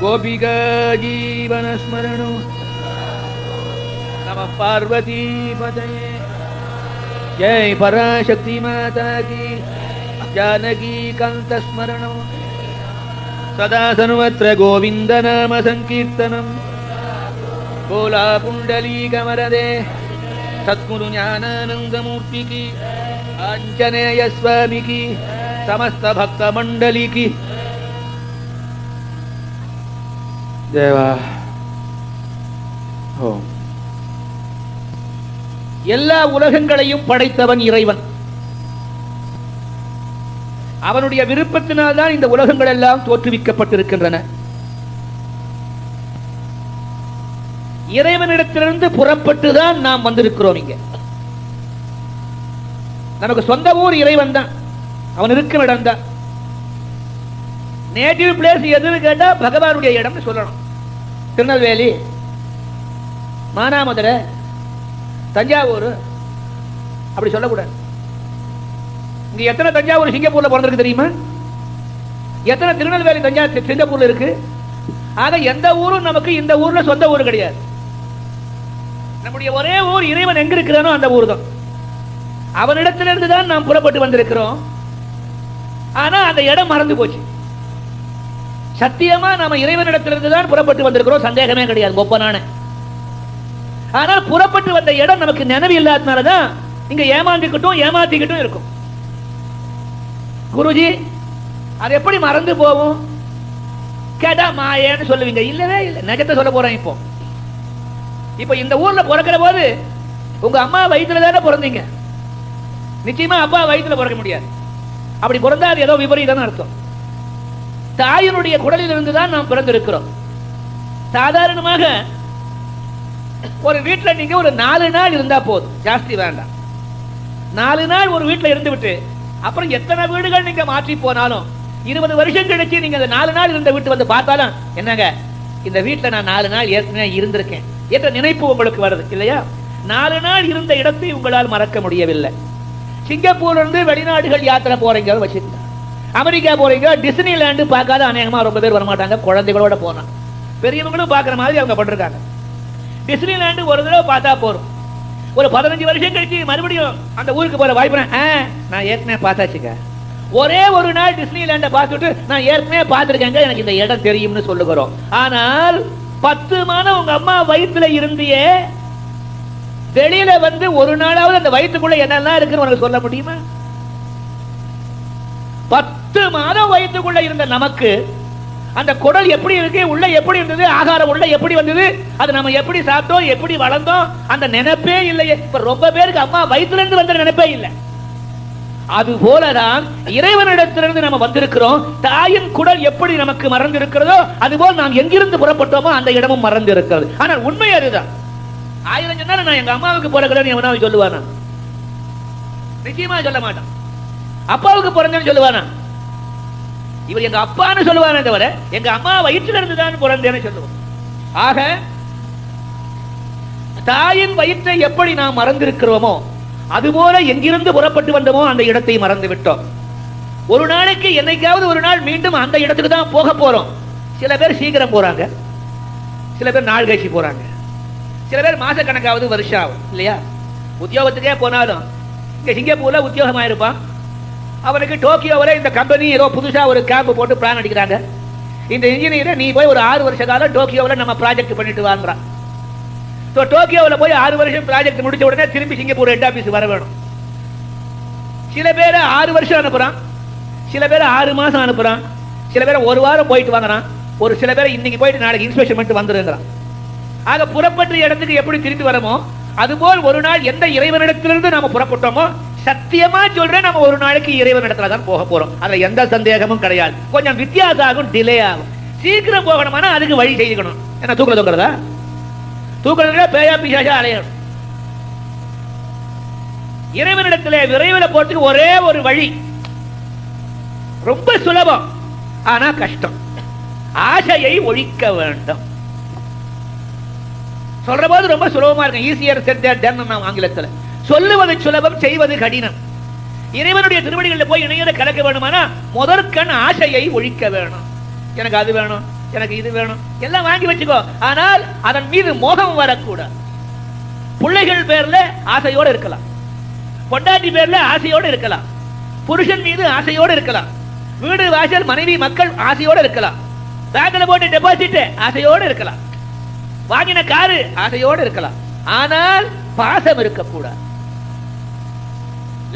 गोपिका जीवनस्मरणो नमः पार्वती पतये। जय पराशक्ति माता की। जानकी कांत स्मरणो सदा सर्वत्र गोविंद नाम संकीर्तनम। बोला पुंडलीकवरदे सद्गुरु ज्ञानानंद मूर्ति की। आंजनेय स्वामी की। समस्त भक्त मंडली की தேவா. எல்லா உலகங்களையும் படைத்தவன் இறைவன். அவனுடைய விருப்பத்தினால் தான் இந்த உலகங்கள் எல்லாம் தோற்றுவிக்கப்பட்டிருக்கின்றன. இறைவனிடத்திலிருந்து புறப்பட்டுதான் நாம் வந்திருக்கிறோம். இங்க நமக்கு சொந்த ஊர் இறைவன் தான். அவன் இருக்கும் இடம் தான். நேட்டிவ் பிளேஸ் எதுன்னு கேட்டா பகவானுடைய இடம் சொல்லணும். திருநெல்வேலி, மானாமதுரை, தஞ்சாவூர் அப்படி சொல்லக்கூடாது. இங்க எத்தனை தஞ்சாவூர் சிங்கப்பூர்ல பிறந்திருக்கு தெரியுமா? எத்தனை திருநெல்வேலி தஞ்சாவூர் சிங்கப்பூர்ல இருக்கு? ஆக எந்த ஊரும் நமக்கு இந்த ஊர்ல சொந்த ஊர் கிடையாது. நம்முடைய ஒரே ஊர் இறைவன் எங்க இருக்கிறானோ அந்த ஊர் தான். அவனிடத்திலிருந்து தான் நாம் புறப்பட்டு வந்திருக்கிறோம். ஆனா அந்த இடம் மறந்து போச்சு. சத்தியமா நாம இறைவனிடத்திலிருந்து தான் புறப்பட்டு வந்திருக்கிறோம், சந்தேகமே கிடையாது, ஒப்பனான. ஆனால் புறப்பட்டு வந்த இடம் நமக்கு நினைவு இல்லாதனாலதான் இங்க ஏமாத்திக்கிட்டும் இருக்கும். குருஜி அது எப்படி மறந்து போகும் கேட்டா மாயேன்னு சொல்லுவீங்க. இல்லவே இல்லை, நிஜத்தை சொல்ல போறேன். இப்போ இந்த ஊர்ல பிறக்கிற போது உங்க அம்மா வயிற்றுல தானே பிறந்தீங்க. நிச்சயமா அப்பா வயிற்றுல பிறக்க முடியாது. அப்படி பிறந்தா அது ஏதோ விபரீதம் அர்த்தம். தாயினுடைய குடலில் இருந்துதான் நாம் பிறந்திருக்கிறோம். சாதாரணமாக ஒரு வீட்டில் நீங்க ஒரு 4 நாள் இருந்தா போதும், ஜாஸ்தி வேண்டாம். 4 நாள் ஒரு வீட்டில் இருந்து விட்டு அப்புறம் எத்தனை வீடுகள் நீங்க மாற்றி போனாலும் 20 வருஷம் கழிச்சு நீங்க அந்த 4 நாள் இருந்த வீட்டு வந்து பார்த்தாலும் என்னங்க இந்த வீட்டில் நான் 4 நாள் ஏற்கனவே இருந்திருக்கேன் என்ற நினைப்பு உங்களுக்கு வருது இல்லையா? 4 நாள் இருந்த இடத்தை உங்களால் மறக்க முடியவில்லை. சிங்கப்பூர்ல இருந்து வெளிநாடுகள் யாத்திரை போறீங்க வச்சுருந்தா, அமெரிக்கா போறீங்க, டிஸ்னிலேண்டு பார்க்காத அநேகமா ரொம்ப பேர் வரமாட்டாங்க. குழந்தைகளோட போனா பெரியவங்களும் பார்க்குற மாதிரி அவங்க பண்ணிருக்காங்க. டிஸ்னிலேண்டு ஒரு தடவை பார்த்தா போறோம். ஒரு 15 வருஷம் கழிச்சு மறுபடியும் அந்த ஊருக்கு போற வாய்ப்பு நான் ஏற்கனவே பார்த்தாச்சுங்க. ஒரே ஒரு நாள் டிஸ்னிலேண்டை பார்த்துட்டு நான் ஏற்கனவே பார்த்துருக்கேங்க, எனக்கு இந்த இடம் தெரியும்னு சொல்லுகிறோம். ஆனால் 10 மாதம் உங்க அம்மா வயிற்றுல இருந்தியே வெளியில வந்து ஒரு நாளாவது அந்த வயிற்றுக்குள்ள என்னெல்லாம் இருக்குன்னு உனக்கு சொல்ல முடியுமா? 10 மாதம் வயிற்றுக்குள்ள இருந்த நமக்கு அந்த குடல் எப்படி இருக்கு, உள்ள எப்படி இருந்தது, ஆகாரம் உள்ள எப்படி வந்தது, அது நம்ம எப்படி சாப்பிட்டோம், எப்படி வளர்ந்தோம், அந்த நினைப்பே இல்லையே. இப்ப ரொம்ப பேருக்கு அம்மா வயிற்றுல இருந்து வந்த நினைப்பே இல்லை. அது போலதான் இறைவனிடத்திலிருந்து நம்ம வந்திருக்கிறோம். தாயின் குடல் எப்படி நமக்கு மறந்து இருக்கிறதோ அதுபோல் நாம் எங்கிருந்து புறப்பட்டோமோ அந்த இடமும் மறந்து இருக்கிறது. ஆனால் உண்மை அதுதான். 1000 சொன்னாலும் நான் எங்க அம்மாவுக்கு பிறகுறேன்னு எவனாவது சொல்லுவானா? நிச்சயமா சொல்ல மாட்டான். அப்பாவுக்கு பிறந்தேன்னு சொல்லுவானா? இவர் எங்க அப்பான்னு சொல்லுவானே தவிர எங்க அம்மா வயிற்றில் இருந்துதான் பிறந்தேன்னு சொல்லுவோம். ஆக தாயின் வயிற்றை எப்படி நாம் மறந்திருக்கிறோமோ அதுபோல எங்கிருந்து புறப்பட்டு வந்தோமோ அந்த இடத்தை மறந்து விட்டோம். ஒரு நாளைக்கு என்னைக்காவது ஒரு நாள் மீண்டும் அந்த இடத்துக்கு தான் போக போறோம். சில பேர் சீக்கிரம் போறாங்க, சில பேர் நாள் கழிச்சு போறாங்க, சில பேர் மாச கணக்காவது வருஷம் ஆகும் இல்லையா? உத்தியோகத்துக்கே போனாலும் இங்க சிங்கப்பூர்ல உத்தியோகமா இருப்பான். அவனுக்கு டோக்கியோவில் இந்த கம்பெனி ஏதோ புதுசா ஒரு கேம்ப் போட்டு பிளான் அடிக்கிறாங்க. இந்த இன்ஜினியரை நீ போய் ஒரு 6 வருஷ காலம் டோக்கியோவில் நம்ம ப்ராஜெக்ட் பண்ணிட்டு வாங்குறான். டோக்கியோவில் போய் 6 வருஷம் ப்ராஜெக்ட் முடிச்ச உடனே திரும்பி சிங்கப்பூர் ஹெட் ஆபீஸ் வர வேணும். சில பேரை 6 வருஷம் அனுப்புறான், சில பேரை 6 மாசம் அனுப்புறான், சில பேரை 1 வாரம் போயிட்டு வாங்குறான், ஒரு சில பேரை இன்னைக்கு போயிட்டு நாளைக்கு இன்ஸ்பெக்ஷன் பண்ணிட்டு வந்துருங்கிறான். ஆக புறப்பட்ட இடத்துக்கு எப்படி திரும்பி வரமோ அதுபோல் ஒரு நாள் எந்த இறைவனிடத்திலிருந்து நாம புறப்பட்டோமோ சத்தியமா சொல்றேன் நம்ம ஒரு நாளைக்கு இறைவனிடத்துல தான் போக போறோம். அதுல எந்த சந்தேகமும் கிடையாது. கொஞ்சம் வித்தியாசம் ஆகும், டிலே ஆகும். சீக்கிரம் போகணும்னா அதுக்கு வழி செய்யணும். என்ன தூக்கல தூங்குறதா? தூக்கல பேயா பிசாசா அலையணும். இறைவனிடத்துல விரைவில் போறதுக்கு ஒரே ஒரு வழி, ரொம்ப சுலபம் ஆனா கஷ்டம். ஆசையை ஒழிக்க வேண்டும். சொல்ற போது ரொம்ப சுலபமா இருக்கு. ஈஸியர் செட் தட் டன் ஆங்கிலத்துல. சொல்லுவது சுலபம், செய்வது கடினம். இறைவனுடைய திருவடிகளில் போய் இணையதை கலக்க வேணுமானா முதற்கண் ஆசையை ஒழிக்க வேணும். எனக்கு அது வேணும், எனக்கு இது வேணும், எல்லாம் வாங்கி வச்சுக்கோ. ஆனால் அதன் மீது மோகம் வரக்கூடாது. பிள்ளைகள் பேர்ல ஆசையோடு இருக்கலாம், பொண்டாட்டி பேர்ல ஆசையோடு இருக்கலாம், புருஷன் மீது ஆசையோடு இருக்கலாம், வீடு வாசல் மனைவி மக்கள் ஆசையோடு இருக்கலாம், பேங்க்ல போட்டு டெபாசிட் ஆசையோடு இருக்கலாம், வாங்கின காரு ஆசையோடு இருக்கலாம். ஆனால் பாசம் இருக்கக்கூடாது.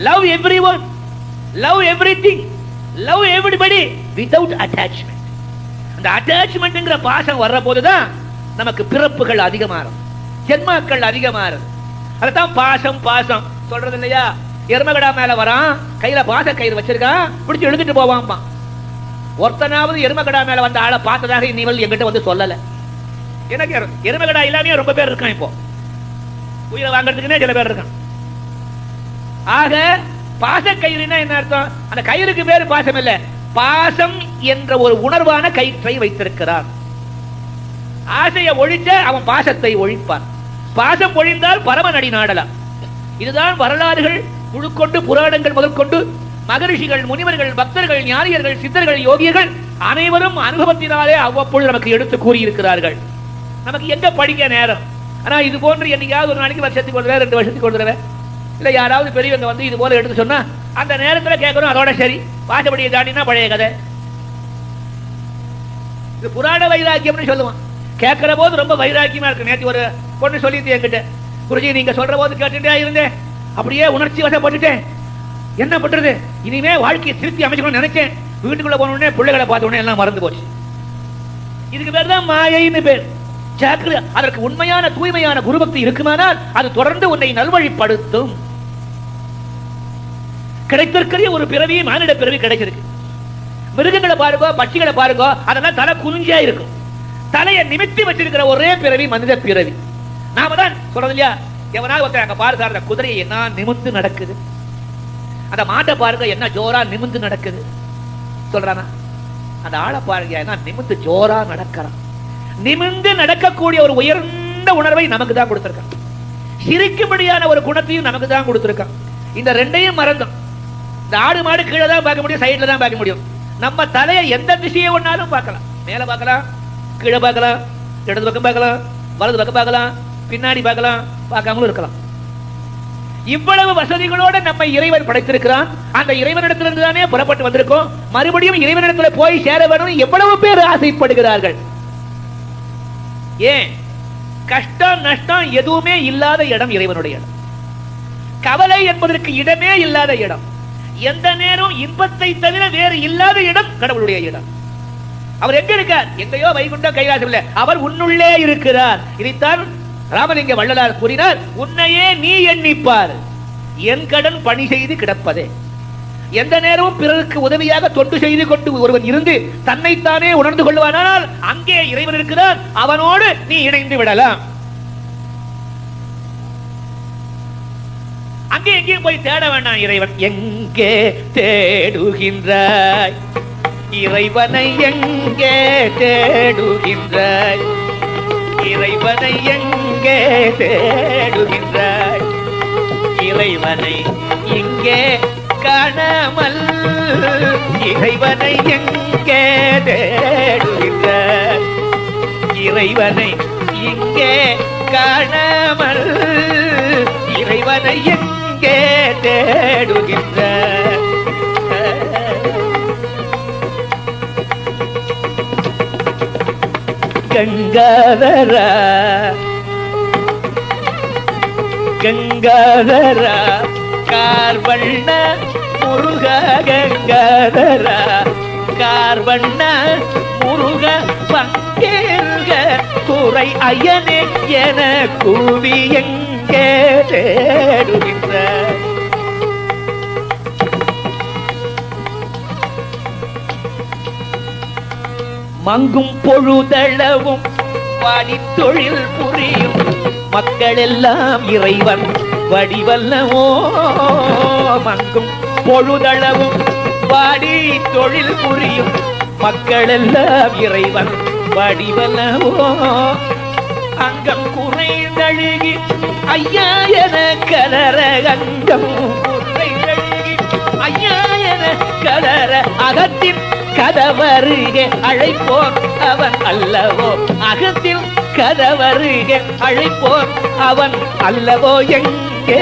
Love everyone, love everything, love everybody without attachment. அந்த அட்டாச்மெண்ட்ங்கிற பாசம் வர்ற போதுதான் நமக்கு பிறப்புகள் அதிகமாகும், ஜென்மாக்கள் அதிகமாகும். அதான் பாசம் பாசம் சொல்றது இல்லையா? எருமகடா மேல வரான், கையில பாச கயிறு வச்சிருக்கான், பிடிச்சு எழுதிட்டு போவான். ஒருத்தனாவது எருமகடா மேல வந்த ஆளை பார்த்ததாக இனிவள் எங்கிட்ட வந்து சொல்லல. எனக்கு எருமகடா இல்லாமே ரொம்ப பேர் இருக்கான். இப்போ உயிரை வாங்கறதுக்குன்னே சில பேர் இருக்கான். ஆக பாச கயிறுனா என்ன அர்த்தம்? அந்த கயிறுக்கு பேரு பாசம் இல்ல, பாசம் என்ற ஒரு உணர்வான கயிற்றை வைத்திருக்கிறான். ஆசையை ஒழிச்ச அவன் பாசத்தை ஒழிப்பான். பாசம் ஒழிந்தால் பரமநடி நாடலாம். இதுதான் வரலாறுகள் முழுக்கொண்டு, புராணங்கள் முதற்கொண்டு மகரிஷிகள், முனிவர்கள், பக்தர்கள், ஞானியர்கள், சித்தர்கள், யோகியர்கள் அனைவரும் அனுபவத்தினாலே அவ்வப்பொழுது நமக்கு எடுத்து கூறியிருக்கிறார்கள். நமக்கு எங்க படிக்க நேரம்? ஆனா இது போன்று என்னைக்காவது ஒரு நாளைக்கு வருஷத்துக்கு ஒரு தடவை, 2 வருஷத்துக்கு ஒரு தடவை, இல்ல யாராவது பெரியவங்க வந்து இது போல எடுத்து சொன்னா அந்த நேரத்தில் கேட்கணும். அதோட சரி, வாசப்படியை தாண்டினா பழைய கதை. இது புராண வைராக்கியம்னு சொல்லுவான். கேட்கிற போது ரொம்ப வைராக்கியமா இருக்கு. நேற்று ஒரு பொண்ணு சொல்லிட்டு என்கிட்ட, குருஜி நீங்க சொல்ற போது கேட்டுட்டே இருந்தேன், அப்படியே உணர்ச்சி வசப்பட்டுட்டேன், என்ன பண்றது, இனிமே வாழ்க்கையை திருத்தி அமைச்சுக்கணும்னு நினைச்சேன், வீட்டுக்குள்ள போன உடனே பிள்ளைகளை பார்த்த உடனே எல்லாம் மறந்து போச்சு. இதுக்கு பேர் தான் மாயைன்னு பேர். அதற்கு உண்மையான தூய்மையான குருபக்தி இருக்குமானால் அது தொடர்ந்து உன்னை நல்வழிப்படுத்தும். கிடைத்திருக்கிற ஒரு பிறவி மானிட பிறவி கிடைச்சிருக்கு. மிருகங்களை பாருங்க, பட்சிகளை பாருங்க, அதெல்லாம் தலை குனிஞ்சா இருக்கும். தலையை நிமித்தி வச்சிருக்கிற ஒரே பிறவி மனித பிறவி. நாம தான் சொல்றது இல்லையா? எவனாவது ஒருத்தர் அங்க பாரு சார், அந்த குதிரையை என்ன நிமிந்து நடக்குது, அந்த மாட்டை பாருங்க என்ன ஜோரா நிமிந்து நடக்குது சொல்றானா? அந்த ஆளை பாருங்க என்ன நிமிந்து ஜோரா நடக்கிறான். நிமிந்து நடக்கக்கூடிய ஒரு உயர்ந்த உணர்வை நமக்கு தான் கொடுத்திருக்கான். சிரிக்கும்படியான ஒரு குணத்தையும் நமக்கு தான் கொடுத்திருக்கான். இந்த ரெண்டையும் மறந்தோம். இந்த ஆடு மாடு கீழே தான் பார்க்க முடியும், சைட்ல தான் பார்க்க முடியும். நம்ம தலையை எந்த திசையை ஒன்னாலும் பார்க்கலாம். மேல பார்க்கலாம், கீழே பார்க்கலாம், இடது பக்கம் பார்க்கலாம், வலது பக்கம் பார்க்கலாம், பின்னாடி பார்க்கலாம், பார்க்காமலும் இருக்கலாம். இவ்வளவு வசதிகளோடு நம்மை இறைவன் படைத்திருக்கிறான். அந்த இறைவனிடத்திலிருந்து தானே புறப்பட்டு வந்திருக்கோம். மறுபடியும் இறைவனிடத்தில் போய் சேர வேண்டும் எவ்வளவு பேர் ஆசைப்படுகிறார்கள். ஏன்? கஷ்டம் நஷ்டம் எதுவுமே இல்லாத இடம் இறைவனுடைய இடம். கவலை என்பதற்கு இடமே இல்லாத இடம். எந்த நேரம் இன்பத்தை தவிர வேறு இல்லாத இடம் கடவுளுடைய இடம். அவர் எங்க இருக்கார்? எங்கேயோ வைகுண்டம் கைலாசம் இல்ல, அவர் உன்னுள்ளே இருக்கிறார். இதைத்தான் ராமலிங்க வள்ளலார் கூறினார், உன்னையே நீ எண்ணிப்பார், என் கடன் பணி செய்து கிடப்பதே. எந்த நேரமும் பிறருக்கு உதவியாக தொண்டு செய்து கொண்டு ஒருவன் இருந்து தன்னைத்தானே உணர்ந்து கொள்வானால் அங்கே இறைவன் இருக்கிறார், அவனோடு நீ இணைந்து விடலாம். அங்கே எங்கேயும் போய் தேட வேண்டாம். இறைவன் எங்கே தேடுகின்றாய், இறைவனை எங்கே தேடுகின்றாய், இறைவனை எங்கே தேடுகின்றாய், இறைவனை இங்கே காணாமல், இறைவனை எங்கே தேடுகின்றாய், இறைவனை இங்கே காணாமல், இறைவனை எங்கே தேடுகின்றாய். கங்காதரா கங்காதரா கார்வண்ண முருக, கங்காதரா கார்வண்ண முருக, பங்கேற்க துறை அயனே என கூவி எங்கே தேடுகின்ற. மங்கும் பொழுதளவும் வாடி தொழில் புரியும் மக்கள் எல்லாம் இறைவன் வடிவல்லவோ. மங்கும் பொழுதளவும் வாடி தொழில் புரியும் மக்கள் எல்லாம் இறைவன் வடிவல்லவோ. அங்கம் குறைந்தழுகி ஐயா என கலர, அங்கம் குறைந்தழுகி ஐயா என கலர, அகத்தின் கதவருகே அழைப்போம் அவன் அல்லவோ, அகத்தில் கதவருகே அழைப்போம் அவன் அல்லவோ, எங்கே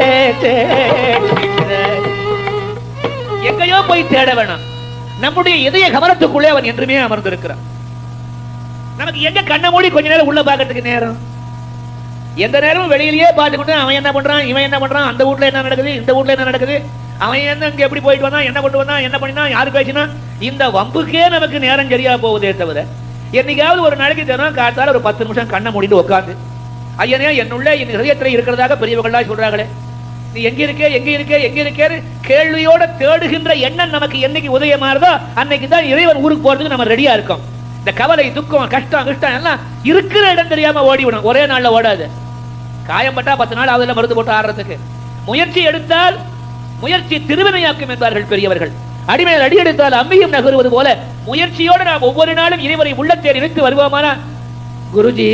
எங்கேயோ போய் தேட வேணாம், நம்முடைய இதய கவனத்துக்குள்ளே அவன் என்றுமே அமர்ந்திருக்கிறான். நமக்கு எங்க கண்ணை மூடி கொஞ்ச நேரம் உள்ள பார்க்கறதுக்கு நேரம்? எந்த நேரமும் வெளியிலேயே பார்த்துக்கிட்டு அவன் என்ன பண்றான், இவன் என்ன பண்றான், அந்த வீட்டுல என்ன நடக்குது, இந்த வீட்டுல என்ன நடக்குது, அவன் என்ன இங்க எப்படி போயிட்டு வந்தான், என்ன கொண்டு வந்தான், என்ன பண்ணினா, யாரு பேசினா, இந்த வம்புக்கே நமக்கு நேரம் சரியா போகுதே தவிர, என்னைக்காவது ஒரு நாளைக்கு தினம் காத்தால ஒரு 10 நிமிஷம் கண்ணை மூடிட்டு உட்காந்து, ஐயனே என்னுள்ள என் இதயத்துல இருக்கிறதாக பெரியவர்களா சொல்றாங்களே, நீ எங்க இருக்கே எங்க இருக்கே எங்க இருக்கேன்னு கேள்வியோட தேடுகின்ற எண்ணம் நமக்கு என்னைக்கு உதயமாறுதோ அன்னைக்கு தான் இறைவன் ஊருக்கு போறதுக்கு நம்ம ரெடியா இருக்கோம். இந்த கவலை, துக்கம், கஷ்டம் எல்லாம் இருக்கிற இடம் தெரியாம ஓடிவிடும், ஒரே நாள்ல ஓடாது. காயம் பட்டா 10 நாள் ஆகுதுல மருந்து போட்டு ஆடுறதுக்கு. முயற்சி எடுத்தால் முயற்சி திருவினையாக்கும் என்பார்கள் பெரியவர்கள். அடிமையில் அடி எடுத்தால் அம்பியும் நகருவது போல முயற்சியோடு நாம் ஒவ்வொரு நாளும் இறைவனை உள்ளத்தை நினைத்து வருவோமானா, குருஜி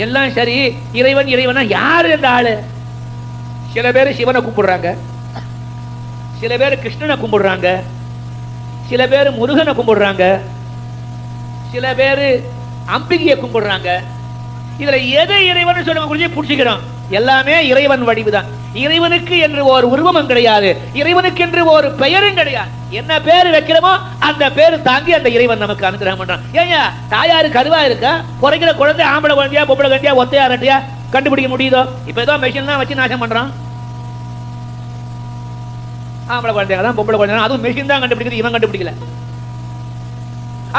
எல்லாம் சரி, இறைவன் இறைவனா யாரு என்ற ஆளு? சில பேர் சிவனை கும்பிடுறாங்க, சில பேர் கிருஷ்ணனை கும்பிடுறாங்க, சில பேர் முருகனை கும்பிடுறாங்க, சில பேர் அம்பிகையை கும்பிடுறாங்க. இதுல எதை இறைவன் சொல்லுங்க குருஜி புடிச்சுக்கிறோம்? எல்லாமே இறைவன் வடிவுதான். இறைவனுக்கு என்று ஒரு உருவமும் கிடையாது, இறைவனுக்கு என்று ஒரு பெயரும் கிடையாது. என்ன பேர் வைக்கிறோமோ அந்த பேர் தாங்கி அந்த இறைவன் நமக்கு அனுகிரகம் பண்றான். ஏங்க தாயாரு கருவா இருக்கா, குறைக்கிற குழந்தை ஆம்பளை குழந்தையா பொம்பளை குழந்தையா ஒத்தையா ரெட்டையா கண்டுபிடிக்க முடியுதோ? இப்ப ஏதோ மெஷின் தான் வச்சு நாசம் பண்றான். ஆம்பளை குழந்தைங்க தான் பொம்பளை குழந்தை, அதுவும் மெஷின் தான் கண்டுபிடிக்கிறது, இவன் கண்டுபிடிக்கல.